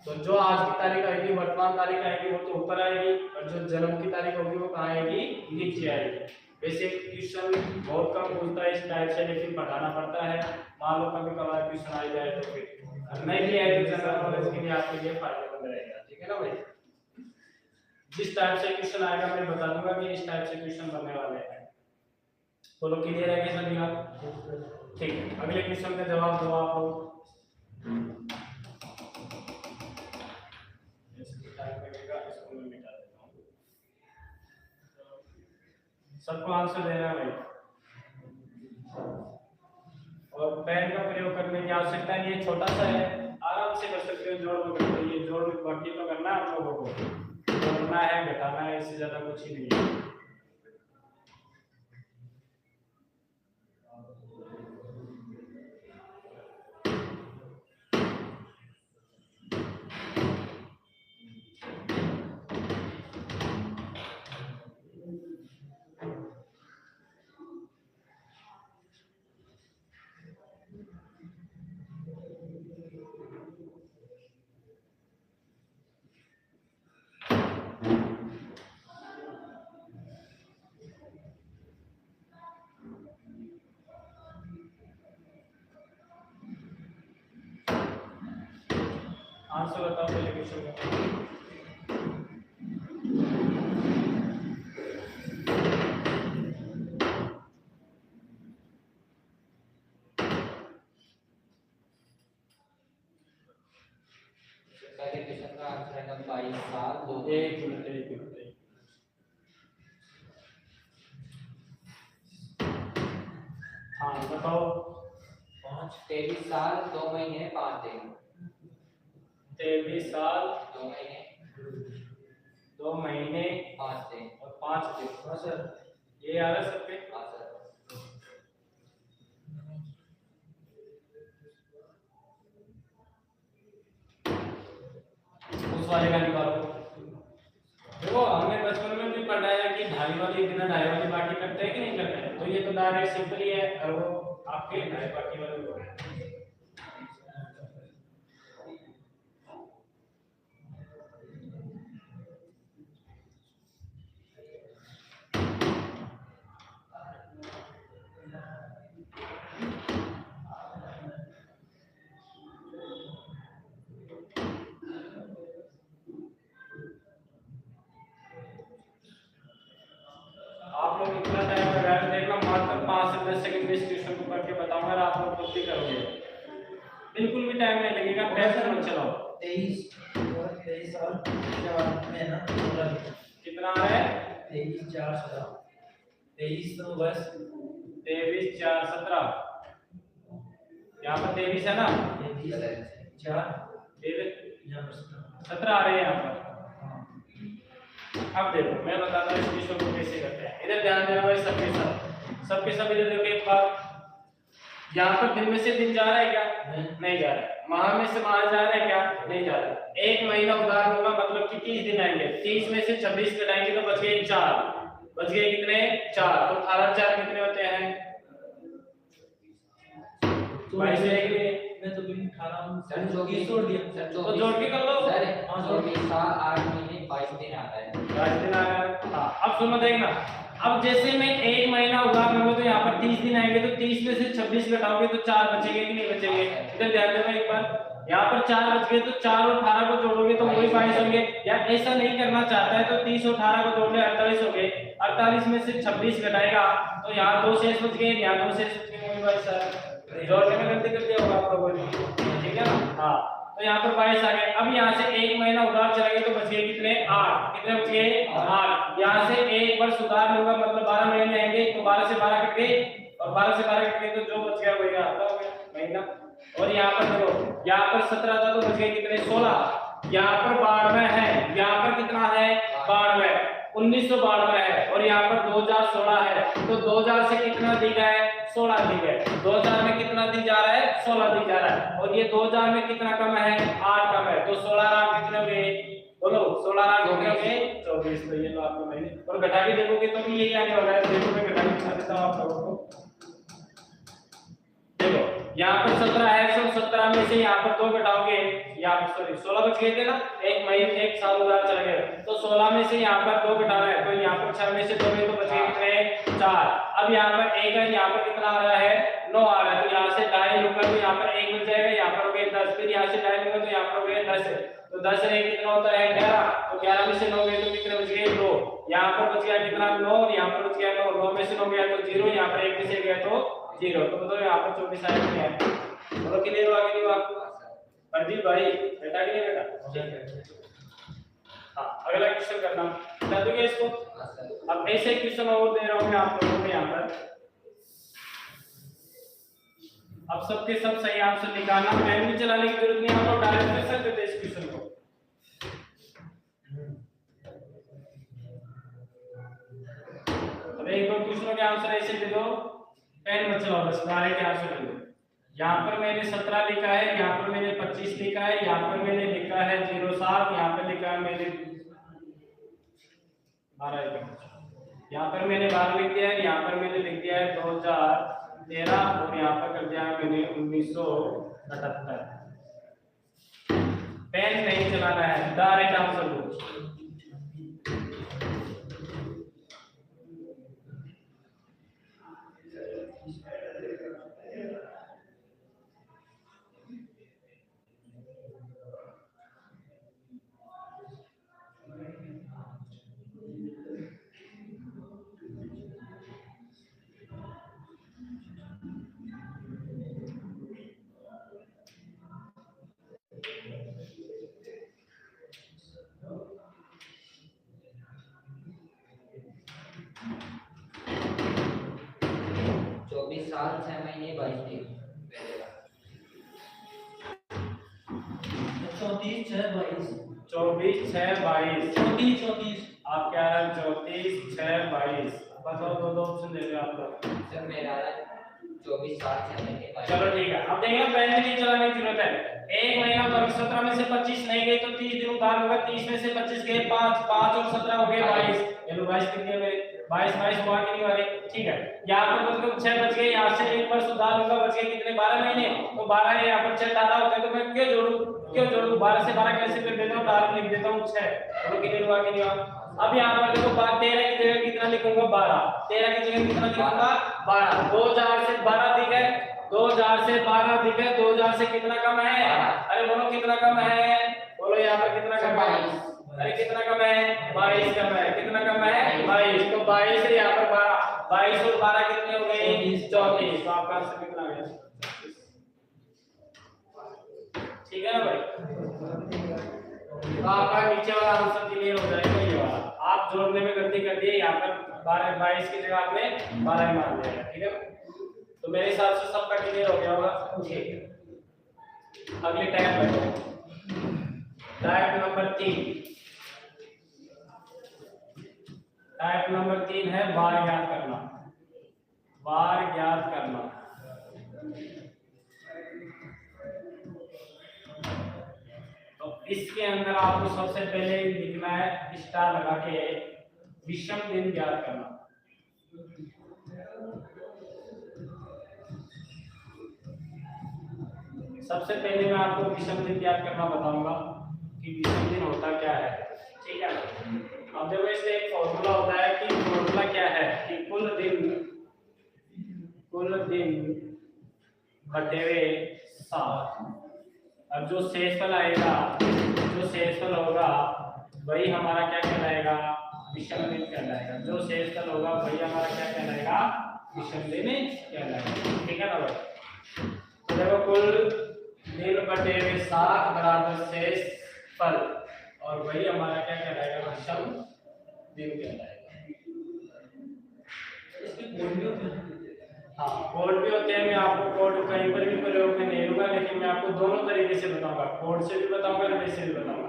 तो जो आज की तारीख आएगी, वर्तमान तारीख आएगी, वो तो ऊपर आएगी, और जो जन्म की तारीख होगी वो कहाँ आएगी, नीचे आएगी। वैसे क्वेश्चन बहुत कम पूछता है इस टाइप से, लेकिन पढ़ाना पड़ता है। मान लो कभी कभार क्वेश्चन आ जाए तो फिर नहीं भी आए तो जनरल नॉलेज के लिए आपके लिए फायदेमंद रहेगा, ठीक है ना भाई। जिस टाइप से क्वेश्चन आएगा मैं बता दूंगा कि इस टाइप से क्वेश्चन बनने वाले हैं। तो लोग क्लियर है क्या सभी आप? ठीक है, अगले क्वेश्चन का जवाब दो आप लोग। इसको मैं मिटा देता हूं, सबको आंसर देना है भाई, और पेन का प्रयोग करने की आवश्यकता नहीं है, छोटा सा है, आराम से कर सकते हो। जोड़ में करते ये जोड़ बाकी तो करना है आप लोगों को, जोड़ना है घटाना है, इससे ज्यादा कुछ ही नहीं है। आंसर बताओ पहले क्वेश्चन का। पहले क्वेश्चन का आंसर है 22 साल 2 एक मिनट हाँ बताओ। 23 साल 2 महीने 5 दिन। 23 साल 2 महीने 2 महीने 5 दिन और 5 दिन। हाँ सर। ये आ रहा है सबके? हाँ सर। उस वाले का निकालो। देखो हमने बचपन में भी पढ़ा है कि ढाई वाली बिना ढाई वाली बाकी करते हैं कि नहीं करते हैं, तो ये तो डायरेक्ट सिंपल ही है, और वो आपके ढाई बाकी वाले हो गए। आप लोग इतना टाइम लगाए देखना, मात्र 5 से 10 सेकंड में इस क्वेश्चन को करके बताऊंगा, और आप लोग खुद भी करोगे, बिल्कुल भी टाइम नहीं लगेगा, टेंशन मत चलाओ। 23 साल 4 महीना 16 दिन। कितना है? 23 4 17। 23 तो बस 23 4 17, यहाँ पर 23 है ना, 23 4 फिर यहाँ पर 17 आ रहे हैं यहाँ पर। अब देखो मैं बताता हूँ इस क्वेश्चन को कैसे करते हैं, इधर ध्यान देना भाई, सबके सब इधर देखो। एक बार यहाँ पर दिन में से दिन जा रहा है क्या? नहीं जा रहा है। माह में से माह जा रहा है क्या? नहीं जा रहा है। एक महीना उधार होगा मतलब कि 30 दिन आएंगे, 30 में से 26 घटाएंगे तो बच गए 4, बच गए कितने? 4, तो 18 4 कितने होते हैं? 22 है। मैं तो बिन 18 सर जो भी छोड़ दिया सर तो जोड़ के कर लो। सर हाँ, 24 साल 8 महीने 22 दिन आता है। 22 दिन आ रहा है। हाँ अब सुनो देखना, अब जैसे मैं एक महीना उधार लूंगा तो यहाँ पर 30 दिन आएंगे, तो 30 में से 26 घटाओगे तो 4 बचेंगे कि नहीं बचेंगे? इधर ध्यान देना एक बार, यहाँ पर 4 बच गए, तो 4 और 18 को जोड़ोगे तो वही 22 होंगे। या ऐसा नहीं करना चाहता है तो 30 और 18 को जोड़ ले 48 हो गए, 48 में से 26 घटाएगा तो यहाँ 2 शेष बच गए, यहाँ 2 शेष बच गए भाई साहब, जोड़ने में गलती कर दिया होगा आप लोगों ने, ठीक है ना। हाँ तो यहाँ पर 22 आ गए। अब यहाँ से एक महीना उधार चलेंगे तो बच गए कितने? 8। कितने बच गए? 8। यहाँ से एक वर्ष उधार लूंगा मतलब 12 महीने आएंगे, तो 12 से 12 कट गए, और 12 से 12 कट गए तो जो बच गया वही आता हो गया महीना। और यहाँ पर देखो, यहाँ पर 17 था तो बच गए कितने? 16। यहाँ पर 92 है, यहाँ पर कितना है? 92, 1992 है, और यहाँ पर 2016 है, तो 2000 से कितना दी गया है? 16 दी गए। 2000 में कितना दी जा रहा है? 16 दी जा रहा है, और ये 2000 में कितना कम है? 8 कम है, तो 16 कितने हुए? बोलो 16 लाख कितने हो गए 24। तो ये लो आपको मैंने, और घटा के देखोगे तो भी यही आने वाला है। देखो मैं घटा के दिखा देता हूं आप लोगों को। देखो यहाँ पर 17 है, तो 17 में से यहाँ पर 2 घटाओगे, यहाँ पर सॉरी 16 बच गए थे ना, एक महीने एक साल उधार चल गए, तो 16 में से यहाँ पर 2 घटाना है, तो यहाँ पर 6 में से 2 तो बच गए कितने 4। अब यहाँ पर 1 है, यहाँ पर कितना आ रहा है 9 आ रहा है, तो यहाँ से 2.5 लूंगा तो यहाँ पर 1 बच जाएगा, यहाँ पर हो गए 10, फिर यहाँ से 2.5 लूंगा तो यहाँ पर हो गए 10, तो 10 से कितना होता है 11, तो 11 में से 9 गए तो कितने बच गए 2, यहाँ पर बच गया कितना 9, और यहाँ पर बच गया 9, 9 में से 9 गया तो 0, यहाँ पर 1 में से गया तो 0, तो बताओ यहाँ पर 24 आया नहीं आया। बोलो क्लियर हुआ कि नहीं हुआ आपको? प्रदीप भाई बेटा कि नहीं बेटा? हाँ अगला क्वेश्चन करना बता दोगे इसको। अब ऐसे क्वेश्चन और दे रहा हूँ मैं आप लोगों को यहाँ पर, अब सबके सब सही आंसर निकालना, पेन भी चलाने की जरूरत नहीं, आप लोग डायरेक्ट कर सकते थे इस क्वेश्चन को। अब एक दो क्वेश्चनों के आंसर ऐसे दे दो, पेन मत चलाओ, बस डायरेक्ट आंसर दे दो। यहाँ पर मैंने 17 लिखा है, यहाँ पर मैंने 25 लिखा है, यहाँ पर मैंने लिखा है 07, यहाँ पर लिखा है मैंने 12, यहाँ पर मैंने 12 लिख दिया है, यहाँ पर मैंने लिख दिया है 2013, और यहाँ पर कर दिया है मैंने 1978। पेन नहीं चलाना है, डायरेक्ट आंसर दो। साल 6 महीने 22 दिन 34 6 22 24 6 22 34 34 आप क्या रहा 34 6 22 बताओ, दो ऑप्शन दे दो आप लोग। सर मेरा 24 साल 6 महीने 22। चलो ठीक है, अब देखना पेन भी नहीं चलाने की जरूरत है। एक महीना पर 17 में से 25 नहीं गए तो 30 दिन उधार होगा, 30 में से 25 गए 5, 5 और 17 हो गए 22, ये लो 22 कितने मेरे 22 हुआ कि नहीं वाले, ठीक है। यहाँ पर मतलब 6 बच गए, यहाँ से एक बार सुधार होगा, बच गए कितने 12 महीने, तो 12 है, यहाँ पर 6 18 होते हैं, तो मैं क्यों जोड़ूं 12 से 12 कैसे कर देता हूँ, डायरेक्ट लिख देता हूँ 6, तो कितने हुआ कि नहीं हुआ। अब यहाँ पर देखो 13 की जगह कितना लिखूंगा 12, 13 की जगह कितना लिखूंगा 12, 2000 से 12 अधिक है, 2000 से 12 अधिक है, 2000 से कितना कम है, अरे बोलो कितना कम है, बोलो यहाँ पर कितना कम है, अरे कितना कम है 22 कम है, कितना कम है 22, तो 22 से यहाँ पर 12, 22 और 12 कितने हो गए 34, तो आपका आंसर कितना आ गया, ठीक है ना भाई। तो आपका नीचे वाला आंसर क्लियर हो जाएगा, ये वाला आप जोड़ने में गलती कर दी, यहाँ पर 12 22 की जगह आपने 12 मान लिया, ठीक है। तो मेरे हिसाब से सबका क्लियर हो गया होगा, ठीक है। अगले टाइप बैठो, टाइप नंबर 3, टाइप नंबर 3 है बार ज्ञात करना, बार ज्ञात करना। तो इसके अंदर आपको सबसे पहले लिखना है स्टार लगा के विषम दिन ज्ञात करना। सबसे पहले मैं आपको विषम दिन ज्ञात करना बताऊंगा कि विषम दिन होता क्या है, ठीक है। अब देखो इससे एक फॉर्मूला होता है कि फॉर्मूला क्या है कि कुल दिन बटे हुए 7, अब जो शेषफल आएगा, जो शेषफल होगा वही हमारा क्या कहलाएगा विषम दिन कहलाएगा, जो शेषफल होगा वही हमारा क्या कहलाएगा विषम दिन कहलाएगा, ठीक है ना भाई। तो देखो कुल दिन बटे हुए 7 बराबर शेषफल, और वही हमारा क्या कहलाएगा विषम दिन कहलाएगा। इसके कोड भी होते हैं, हाँ कोड भी होते हैं, मैं आपको कोड कहीं पर भी प्रयोग में नहीं लूंगा, लेकिन मैं आपको दोनों तरीके से बताऊंगा, कोड से भी बताऊंगा और वैसे भी बताऊंगा।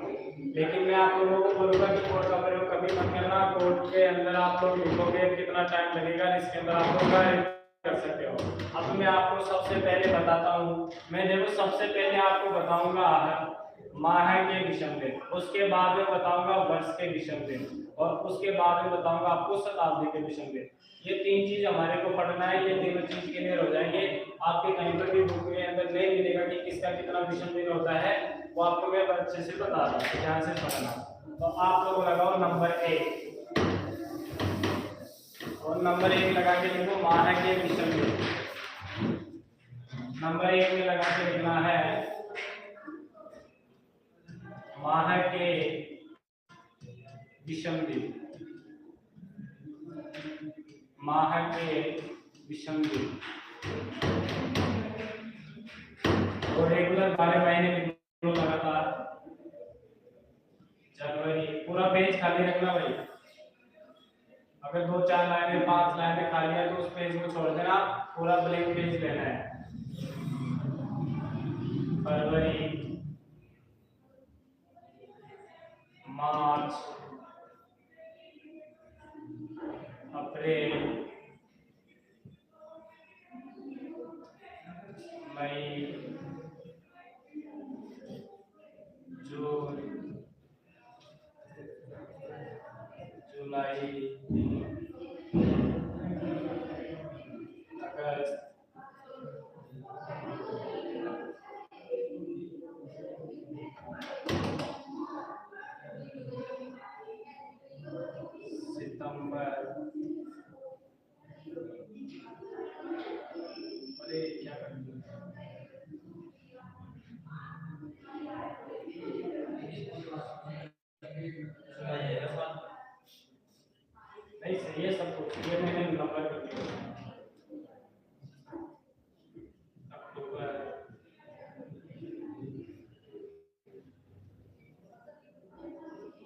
लेकिन मैं आप लोगों को बोलूंगा कि कोड का प्रयोग कभी मत करना, कोड के अंदर आप लोग लिखोगे कितना टाइम लगेगा, इसके अंदर आप लोग कर सकते हो। अब मैं आपको सबसे पहले बताता हूँ, मैं देखो सबसे पहले आपको बताऊंगा माह के विषम दिन, उसके बाद में बताऊंगा वर्ष के विषम दिन, और उसके बाद में बताऊंगा आपको शताब्दी के विषम दिन। ये तीन चीज हमारे को पढ़ना है, ये तीनों चीज क्लियर हो जाएंगे। आपके कहीं पर भी बुक के अंदर नहीं मिलेगा कि किसका कितना विषम दिन होता है, वो आपको मैं अच्छे से बता दूं, ध्यान से पढ़ना। तो आप लोग लगाओ नंबर 1 और नंबर 1 लगा के लिखो माह के विषम दिन। नंबर 1 में लगा के लिखना है माह के विषम दिन, माह के विषम दिन। और रेगुलर 12 महीने लिखो लगातार। जनवरी, पूरा पेज खाली रखना भाई, अगर 2-4 लाइनें 5 लाइनें खाली है तो उस पेज को छोड़ देना, पूरा ब्लैंक पेज लेना है। फरवरी, मार्च, अप्रैल, मई, जून, जुलाई, अगस्त, सितंबर, अरे क्या कर नहीं सही है सब कुछ, ये मैंने नंबर कर दिया। अक्टूबर,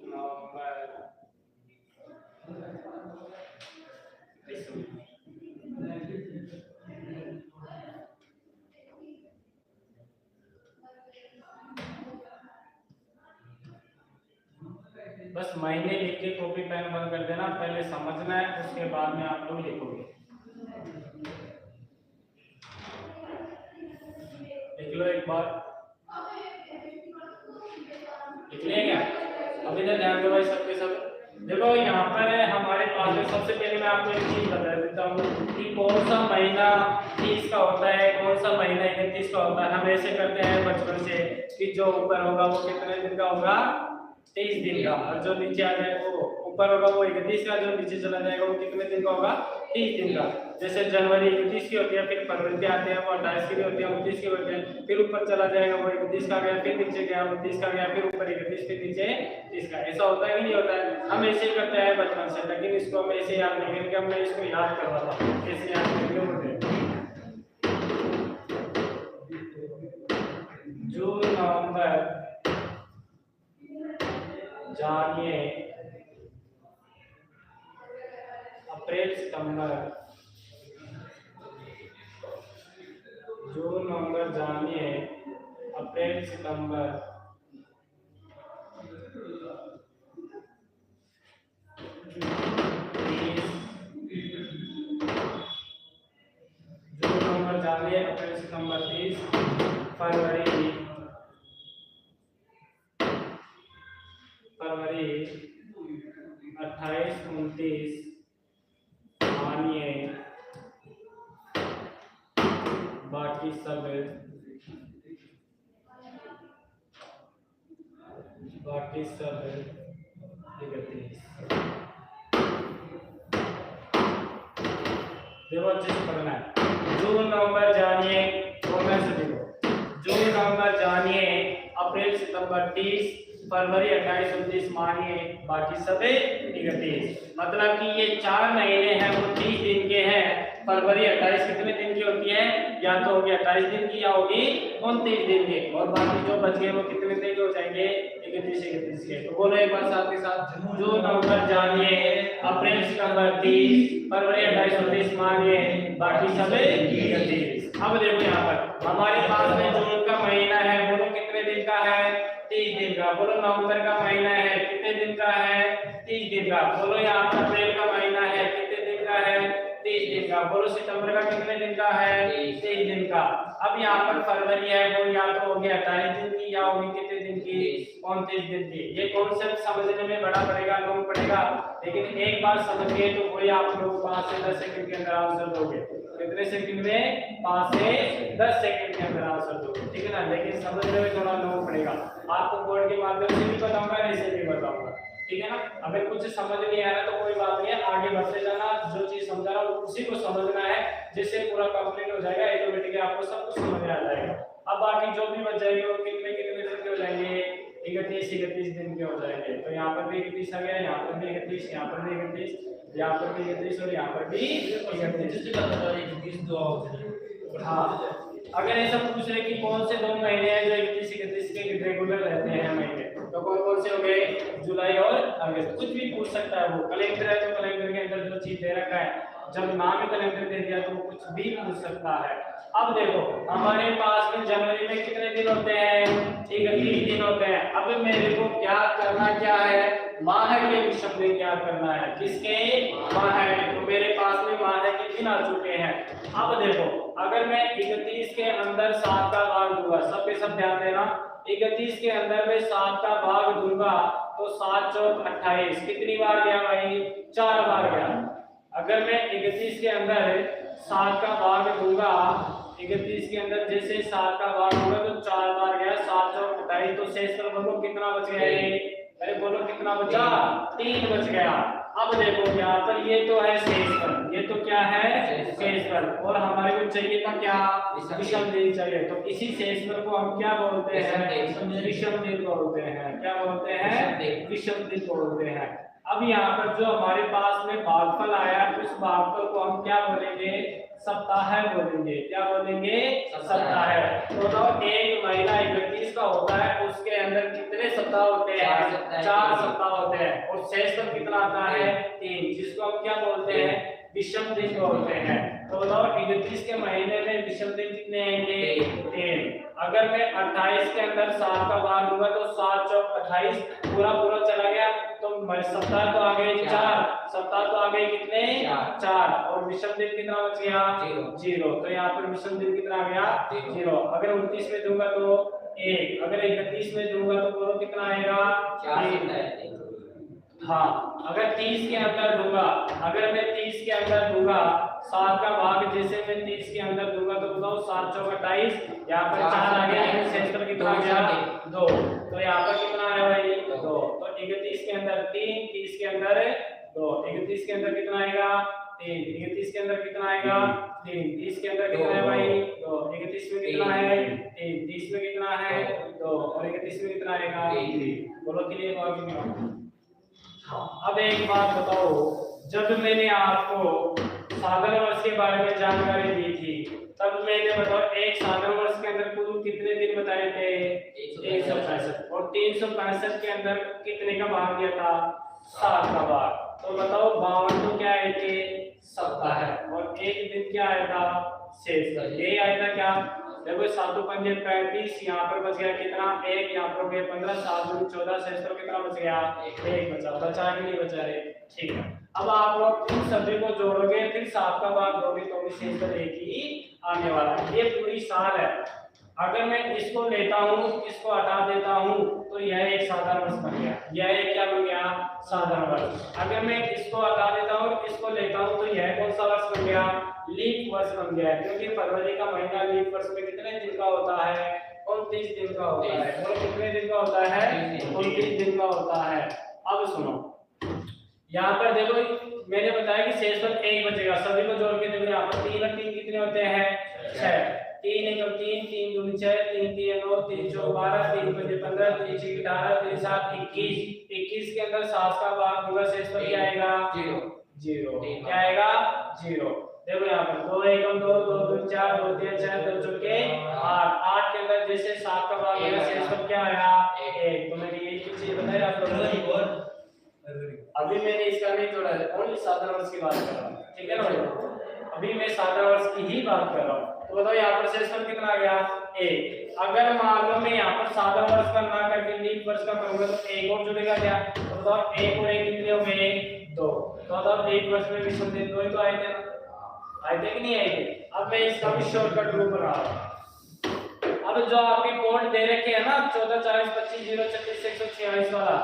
नवंबर, दिसंबर। बस महीने लिख के कॉपी पेन बंद कर देना, पहले समझना है, उसके बाद में आप लोग लिखोगे। लिख लो एक बार, लिख लिया क्या? अभी तक ध्यान दो भाई सबके सब। देखो यहाँ पर है हमारे पास में, सबसे पहले मैं आपको एक चीज बता देता हूँ कि कौन सा महीना 30 का होता है, कौन सा महीना 31 का होता है। हम ऐसे करते हैं बचपन से कि जो ऊपर होगा वो कितने दिन का होगा, 23 दिन का, और जो नीचे आ जाएगा वो ऊपर होगा वो 31 का, जो नीचे चला जाएगा वो कितने दिन का होगा, 30 दिन का। जैसे जनवरी 31 की होती है, फिर फरवरी के आते हैं वो 28 की भी होती है, 29 की होती है, फिर ऊपर चला जाएगा वो 31 का गया, फिर नीचे गया 29 का गया, फिर ऊपर 31, फिर नीचे 30 का। ऐसा होता है कि नहीं होता है? हम ऐसे ही करते हैं बचपन से, लेकिन इसको हम ऐसे याद नहीं करेंगे, हमने इसको याद करवाता हूं, कैसे याद करेंगे वो देखो। जून, नवंबर, जानिए, अप्रैल, सितंबर, जून, नवंबर, जानिए, अप्रैल, सितंबर, जून, नवंबर, जानिए, अप्रैल, सितंबर, 30, फरवरी, फरवरी 28, 29, मानिए, बाकी सब 31। देखो अच्छे से पढ़ना है। जून, नवंबर, जानिए, जून, नवंबर, जानिए, अप्रैल, सितंबर, 30, फरवरी 28, 29, मानिए, बाकी सब 31। मतलब कि ये 4 महीने हैं वो 30 दिन के हैं। फरवरी 28 कितने दिन की होती है? या तो होगी 28 दिन की या होगी 29 दिन की, और बाकी जो बच गए वो कितने दिन के हो जाएंगे? 31 के। तो बोलो एक बार साथ के साथ, जून, नवंबर, जानिए, अप्रैल, सितंबर, 30, फरवरी 28, 29, मानिए, बाकी सब 31। अब देखो यहाँ पर हमारे पास में जून का महीना है, बोलो कितने दिन का है? 30 दिन का। बोलो नवंबर का महीना है, कितने दिन का है? 30 दिन का। बोलो यहाँ पर अप्रैल का महीना है, कितने दिन का है? 30 23 दिन का। बोलो सितंबर का कितने दिन का है? 23 दिन का। अब यहाँ पर फरवरी है, वो या तो होगी 28 दिन की या होगी कितने दिन की? 29 दिन की। ये कॉन्सेप्ट समझने में बड़ा पड़ेगा, लोग पड़ेगा, लेकिन एक बार समझ गए तो कोई आप लोग 5 से 10 सेकंड के अंदर आंसर दोगे। कितने सेकंड में? 5 से 10 सेकंड के अंदर आंसर दोगे, ठीक है ना। लेकिन समझने में थोड़ा लोग पड़ेगा। आपको बोर्ड के माध्यम से भी बताऊंगा, ऐसे भी बताऊंगा, ठीक है ना। अगर कुछ समझ नहीं आ रहा तो कोई बात नहीं है, आगे बढ़ते जाना। जो चीज समझा रहा हूं उसी को समझना है, जिससे पूरा कंप्लीट हो जाएगा, ऑटोमेटिकली आपको सब कुछ समझ में आ जाएगा। अब बाकी जो भी बच जाएंगे वो कितने दिन के हो जाएंगे? 31 दिन के हो जाएंगे। तो यहाँ पर भी 31 आ गया, यहाँ पर भी 31, यहाँ पर भी 31, यहाँ पर भी 31 और यहाँ पर भी 31। हाँ, अगर ऐसा पूछ रहे कि कौन से 2 महीने हैं जो 31 के रेगुलर रहते हैं महीने, तो कौन से हो गए? जुलाई और अगस्त। कुछ भी पूछ सकता है वो। कैलेंडर है तो कैलेंडर के अंदर जो चीज दे रखा है, जब नाम ही कैलेंडर दे दिया तो वो कुछ भी पूछ सकता है। अब देखो हमारे पास में जनवरी में कितने दिन होते हैं? 31 दिन होते हैं। अब मेरे को क्या करना क्या है? माह के विषम दिन क्या करना है? किसके? माह के। तो मेरे पास में माह के दिन आ चुके हैं। अब देखो अगर मैं 31 के अंदर 7 का भाग दूंगा, सब पे सब ध्यान देना, 31 के अंदर मैं 7 का भाग दूंगा तो 7 चौक 28, कितनी बार गया भाई? 4 बार गया। अगर मैं 31 के अंदर 7 का भाग दूंगा, 31 के अंदर जैसे 7 का भाग होगा तो 4 बार गया, 7 चौक 28, तो शेष पर बोलो कितना बच गया? अरे बोलो कितना बचा? 3 बच गया। अब देखो यहाँ पर ये तो है शेषफल, ये तो क्या है? शेषफल। और हमारे को चाहिए था क्या? विषम दिन चाहिए। तो इसी शेषफल को हम क्या बोलते हैं? विषम दिन बोलते हैं। क्या बोलते हैं? विषम दिन बोलते हैं। अब यहाँ पर जो हमारे पास में भागफल आया, उस भागफल को हम क्या बोलेंगे? सप्ताह बोलेंगे। क्या बोलेंगे? सप्ताह। तो एक महीना 31 का होता है, उसके अंदर कितने सप्ताह होते हैं? 4 सप्ताह होते हैं। और शेषफल कितना आता है? 3, जिसको हम क्या बोलते हैं? विषम दिन बोलते हैं। तो बताओ 31 के महीने में विषम दिन कितने आएंगे? 3। अगर मैं 28 के अंदर 7 का भाग लूंगा तो 7 चौक 28, पूरा चला गया, तो सप्ताह तो आ गए 4, सप्ताह तो आ गए कितने? 4। और विषम दिन कितना बच गया? 0। तो यहाँ पर विषम दिन कितना आ गया? 0। अगर 29 में दूंगा तो 1, अगर 31 में दूंगा तो बोलो कितना आएगा? 3। हाँ, अगर 30 के अंदर दूंगा, अगर मैं 30 के अंदर दूंगा 7 का भाग, जैसे मैं 30 के अंदर दूंगा तो बताओ 7 चौक 28, यहाँ पर 4 आ गया, शेषफल कितना आ गया? 2। तो यहाँ पर कितना आया भाई? 2। तो 31 के अंदर 3, 30 के अंदर 2, 31 के अंदर कितना आएगा? 3, 31 के अंदर कितना आएगा? 3, 30 के अंदर कितना है भाई? 2, 31 में कितना है? 3, 30 में कितना है? 2, और 31 में कितना आएगा? 3। बोलो क्लियर हुआ कि नहीं? अब एक बात बताओ, जब मैंने आपको साधारण वर्ष के बारे में जानकारी दी थी, तब मैंने बताओ एक साधारण वर्ष के अंदर कुल कितने दिन बताए थे? 165। और 365 के अंदर कितने का भाग दिया था? 7 का भाग। तो बताओ 52 तो क्या आए थे? सप्ताह है। और एक दिन क्या आया था? शेषफल। ये आया था क्या? देखो 7 पंजे 35, यहाँ पर बच गया कितना? 1, यहाँ पर हो गया 15, 7 दूनी 14, शेषफल कितना बच गया? 1 बचा। बचा कि नहीं बचा रे? ठीक है। अब आप लोग इन सभी को जोड़ोगे, फिर 7 का भाग दोगे तो भी शेषफल 1 ही आने वाला है। ये पूरी साल है। अगर मैं इसको लेता हूँ, इसको हटा देता हूँ, तो यह एक साधारण वर्ष बन गया। यह एक क्या बन गया? साधारण वर्ष। अगर मैं इसको हटा देता हूँ, इसको लेता हूँ, तो यह कौन सा वर्ष बन गया? लीप वर्ष बन गया। क्योंकि फरवरी का महीना लीप वर्ष में कितने दिन का होता है? 29 दिन का होता है। और कितने दिन का होता है? 29 दिन का होता है। अब सुनो, यहाँ पर देखो मैंने बताया कि शेषफल 1 बचेगा। सभी को जोड़ के देखो, यहाँ पर 3 और 3 कितने होते हैं? 6। 3 1 3, 3 दूनी 6, 3 3 9, 3 4 12, 3 5 15, 3 6 18, 3 7 21। 21 के अंदर 7 का भाग दूंगा, शेषफल क्या आएगा? 0। क्या आएगा? 0। देखो यहाँ पर 2 1 2, 2 2 4, 2 3 6, 2 चौके 8। 8 के अंदर जैसे 7 का भाग आएगा, शेषफल क्या आया? 1। तो मैंने यही चीज बताई आप लोगों को। अभी मैंने इसका नहीं जोड़ा है, ओनली साधारण वर्ष की बात कर रहा हूँ, ठीक है ना भाई? अभी मैं साधारण वर्ष की ही बात कर रहा हूँ। तो बताओ यहाँ पर शेषफल कितना आ गया? 1। अगर मान लो मैं यहाँ पर साधारण वर्ष का ना करके लीप वर्ष का करूंगा तो 1 और जुड़ेगा क्या? तो बताओ 1 और 1 कितने हो गए? 2। तो बताओ लीप वर्ष में विषम दिन 2 ही तो आए थे ना? आए थे कि नहीं आए थे? अब मैं इसका भी शॉर्टकट रूप बना रहा हूं। अब जो आपके कोड दे रखे हैं ना 14 40 25 0 36 146 वाला,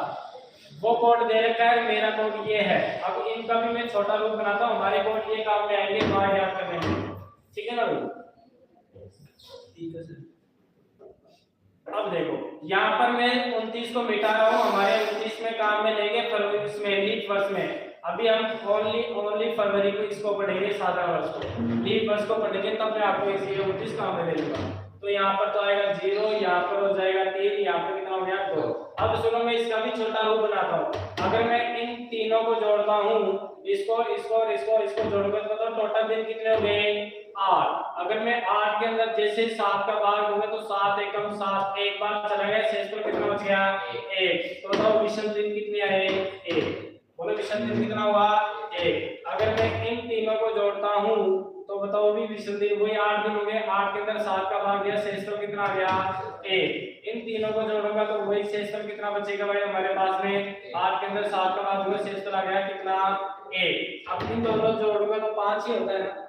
वो कोड दे रखा है, मेरा कोड ये है। अब इनका भी मैं छोटा रूप बनाता हूं, हमारे कोड ये काम में आएंगे बाहर याद करने में, ठीक है ना भाई? ठीक है सर। अब देखो यहाँ पर मैं 29 को मिटा रहा हूँ, हमारे 29 में काम में लेंगे फरवरी, उसमें लीप वर्ष में। अभी हम ओनली फरवरी को इसको पढ़ेंगे, साधारण वर्ष को। लीप वर्ष को पढ़ेंगे तब मैं आपको इसी 29 काम में ले लूंगा। तो यहाँ पर तो आएगा 0, यहाँ पर हो जाएगा 3, यहाँ पर कितना हो गया 2। अब सुनो मैं इसका भी छोटा रूप बनाता हूँ। अगर मैं इन तीनों को जोड़ता हूँ, इसको इसको और इसको जोड़कर तो टोटल दिन कितने हो गए 8। अगर मैं 8 के अंदर जैसे 7 का भाग होगा तो 7 एकम 7, एक बार चला गया, शेष पर कितना बच गया 1। तो बताओ विषम दिन कितने आए 1। बोलो विषम दिन कितना हुआ 1। अगर मैं इन तीनों को जोड़ता हूँ तो बताओ भी विषम दिन वही 8 दिन हो गए। 8 के अंदर 7 का भाग दिया, शेष पर कितना आ गया 1। इन तीनों को जोड़ूंगा तो वही शेष पर कितना बचेगा भाई हमारे पास में 8 के अंदर 7 का भाग दिया, शेष पर आ गया कितना 1। अब इन दोनों जोड़ूंगा तो 5 ही होता है ना,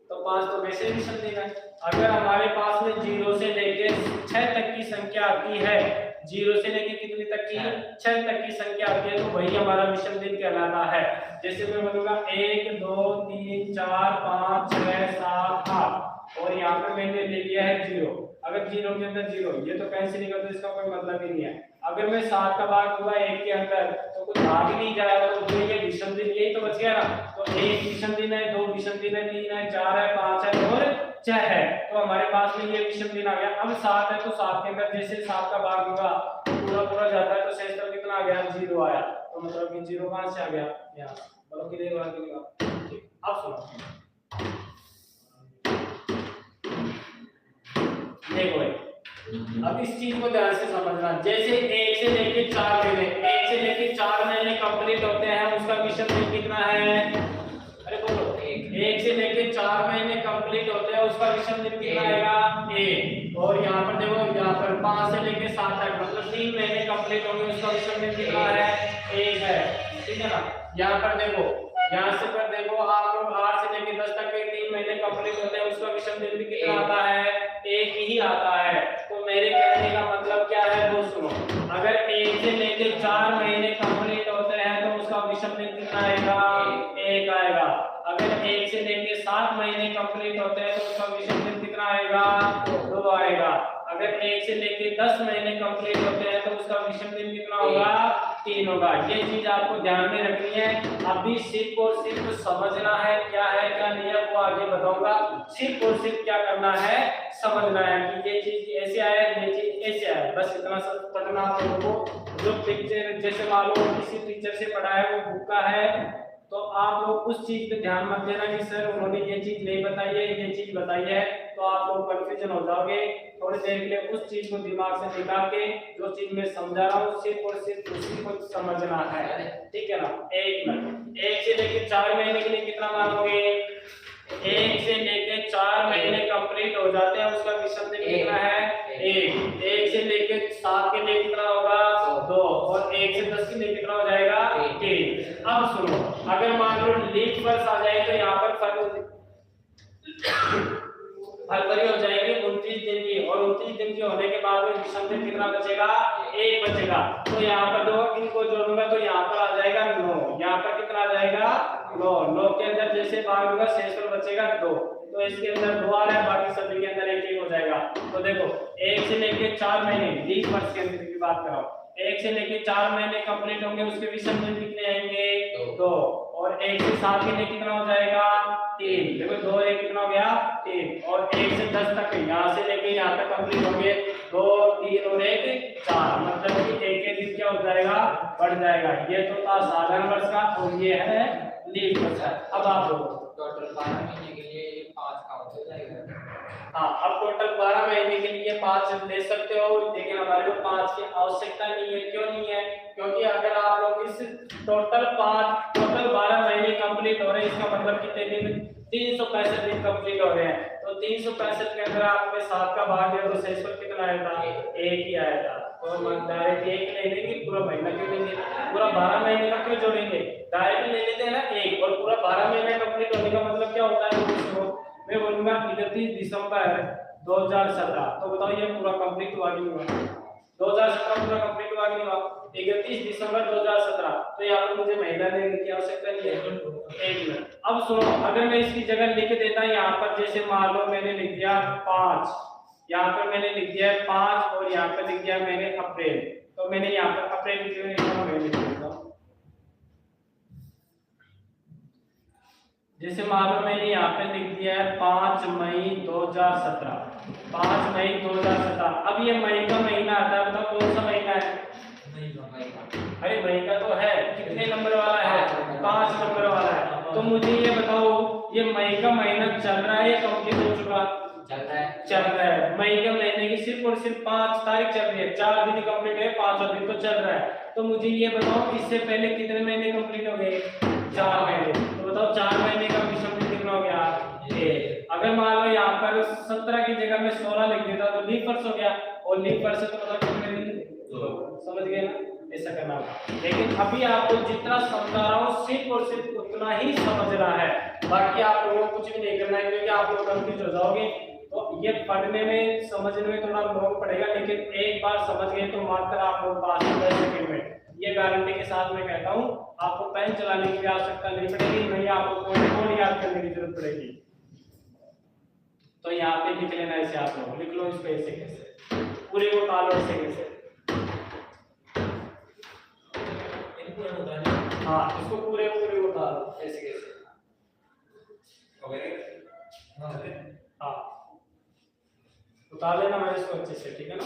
तो 5 तो वैसे भी विषम दिन है। अगर हमारे पास में 0 से लेके 6 तक की संख्या आती है, 0 से लेके कितनी तक की 6 तक की संख्या आती है, तो वही हमारा विषम दिन कहलाता है। जैसे मैं बोलूंगा 1 2 3 4 5 6 7 8 और यहाँ पर मैंने ले लिया है 0। अगर 0 के अंदर 0, ये तो कैंसिल नहीं करते, इसका कोई मतलब ही नहीं है। अगर मैं 7 का भाग दूंगा 1 के अंदर तो कुछ भाग ही नहीं जाएगा, तो ये विषम दिन यही तो बच गया ना। तो 1 विषम दिन है, 2 विषम दिन है, 3 है, 4 है, 5 है और 6 है, तो हमारे पास में ये विषम दिन आ गया। अब 7 है तो 7 के अंदर जैसे 7 का भाग दूंगा पूरा पूरा जाता है, तो शेष पर कितना आ गया 0 आया। तो मतलब कि 0 कहां से आ गया यहाँ, बोलो क्लियर हुआ कि नहीं? ठीक, अब सुनो देखो भाई, अब इस चीज को ध्यान से समझना। जैसे 1 से लेके 4 महीने, 1 से लेके 4 महीने कंप्लीट होते हैं, उसका विषम दिन कितना है? अरे बोलो 1 से लेके 4 महीने कंप्लीट होते हैं, उसका विषम दिन कितना आएगा 1। और यहाँ पर देखो, यहाँ पर 5 से लेके 7 तक मतलब 3 महीने कंप्लीट होंगे, उसका विषम दिन कितना है 1 है, ठीक है ना। यहाँ पर देखो, यहाँ से पर देखो आप लोग 8 से लेके 10 तक के 3 महीने कंप्लीट होते हैं, उसका विषम दिन भी कितना आता है 1 ही आता है। तो मेरे कहने का मतलब क्या है वो सुनो। अगर 1 से लेके 4 महीने कंप्लीट होते हैं तो उसका विषम दिन कितना आएगा 1 आएगा। अगर 1 से लेके 7 महीने कंप्लीट होते हैं तो उसका विषम दिन कितना आएगा 2 आएगा। अगर 1 से लेके 10 महीने कंप्लीट होते हैं तो उसका विषम दिन कितना होगा 3 होगा। ये चीज आपको ध्यान में रखनी है। अभी सिर्फ और सिर्फ समझना है क्या नहीं है वो आगे बताऊंगा। सिर्फ और सिर्फ क्या करना है समझना है कि ये चीज ऐसे आया, ये चीज ऐसे आया, बस इतना सब पढ़ना आप लोगों को। जो पिक्चर जैसे मालूम किसी टीचर से पढ़ा है वो बुक का है, तो आप लोग उस चीज पे ध्यान मत देना कि सर उन्होंने ये चीज नहीं बताई है, ये चीज बताई है, तो आप लोग कंफ्यूजन हो जाओगे। थोड़ी देर के लिए उस चीज को दिमाग से निकाल के जो चीज मैं समझा रहा हूँ सिर्फ और सिर्फ उसी को समझना है, ठीक है ना। 1 मिनट, 1 से लेके 4 महीने के लिए कितना मानोगे 1 से लेके 4 महीने कंप्लीट हो जाते हैं, उसका विषम दिन कितना है 1। 1 से लेके 7 के लिए कितना होगा 2 और 1 से 10 के लिए कितना हो जाएगा 3। अब सुनो, अगर मान लो लीप वर्ष आ जाए तो यहाँ पर फरवरी हो जाएगी 29 दिन की, और 29 दिन के होने के बाद में विषम दिन कितना बचेगा 1 बचेगा। तो यहाँ पर दो इनको जोड़ूंगा तो यहाँ पर आ जाएगा 9, यहाँ पर कितना आ जाएगा 9। 9 के अंदर जैसे भाग होगा शेष पर बचेगा 2, तो इसके अंदर 2 आ रहा है, बाकी सभी के अंदर 1 हो जाएगा। तो देखो 1 से लेके 4 महीने लीप वर्ष के अंदर की बात कर रहा हूँ, 1 से लेके 4 महीने कंप्लीट होंगे, उसके विषम दिन कितने आएंगे 2, और 1 से 7 के लिए कितना हो जाएगा 3। देखो 2 1 कितना हो गया 3, और 1 से 10 तक यहाँ से लेके यहाँ तक कंप्लीट होंगे 2 3 और 1 4, मतलब कि एक दिन क्या हो जाएगा बढ़ जाएगा। ये तो था साधारण वर्ष का, और ये है लीप वर्ष। अब आप लोग टोटल 12 महीने के लिए 5 काउंट हो जाएगा। हाँ, अब टोटल 12 महीने के लिए 5 ले सकते हो, लेकिन हमारे को 5 की आवश्यकता नहीं है। क्यों नहीं है? क्योंकि अगर आप लोग इस टोटल 12 महीने कंप्लीट हो रहे हैं, इसका मतलब कितने दिन 365 दिन कंप्लीट हो रहे हैं। तो 365 के अंदर आपने 7 का भाग दिया तो शेष पर कितना आया था 1 ही आया था। तो हम डायरेक्ट एक ले लेंगे, पूरा महीना क्यों लेंगे, पूरा 12 महीने का क्यों जोड़ेंगे, डायरेक्ट ले लेते हैं ना एक, और पूरा 12 महीने कंप्लीट होने का मतलब क्या होता है दोस्तों, मैं बोलूंगा 31 दिसंबर 2017, तो बताओ ये पूरा कंप्लीट हुआ कि नहीं हुआ, 2017 पूरा कंप्लीट हुआ कि नहीं हुआ, 31 दिसंबर 2017, तो यहाँ पर मुझे महीना लेने की आवश्यकता नहीं है, एक मिनट। अब सुनो, अगर मैं इसकी जगह लिख देता यहाँ पर, जैसे मान लो मैंने लिख दिया 5, यहाँ पर मैंने लिख दिया 5 और यहाँ पर लिख दिया मैंने अप्रैल, तो मैंने यहाँ पर अप्रैल लिख दिया, मैं लिख देता हूँ, जैसे मान लो मैंने यहाँ पे लिख दिया है 5 मई 2017, 5 मई 2017। अब ये मई का महीना आता है, बताओ कौन सा महीना है, अरे मई का तो है, कितने नंबर वाला है, 5 नंबर वाला है, तो मुझे ये बताओ ये मई का महीना चल रहा है या कंप्लीट हो चुका, चल रहा है, मई के महीने की सिर्फ और सिर्फ 5 तारीख चल रही है, 4 दिन कंप्लीट है, 5वां दिन तो चल रहा है, तो मुझे ये बताओ इससे पहले कितने महीने कंप्लीट हो गए, 4 महीने, तो बताओ 4 महीने का विषम दिन कितना हो गया, अगर मान लो यहाँ पर 17 की जगह में 16 लिख देता तो लीप वर्ष हो गया, और लीप वर्ष तो मतलब कितने दिन, समझ गए ना, ऐसा करना होगा। लेकिन अभी आपको जितना समझा रहा हूँ सिर्फ और सिर्फ उतना ही समझना है, बाकी आप लोगों को कुछ भी नहीं करना है, क्योंकि आप लोग कंफ्यूज हो जाओगे, तो ये पढ़ने में समझने में थोड़ा लोग पड़ेगा, लेकिन एक बार समझ गए तो मात्र आप लोग पास हो 10 सेकंड में, ये गारंटी के साथ मैं कहता हूँ, आपको पेन चलाने की आवश्यकता नहीं पड़ेगी, नहीं आपको कोड याद करने की जरूरत पड़ेगी। तो यहाँ पे लिख लेना, ऐसे आप लोग लिख लो इसको, ऐसे कैसे पूरे को टालो, ऐसे कैसे, हाँ इसको पूरे पूरे को टालो, ऐसे कैसे, हाँ उतार लेना मैं इसको अच्छे से, ठीक है ना।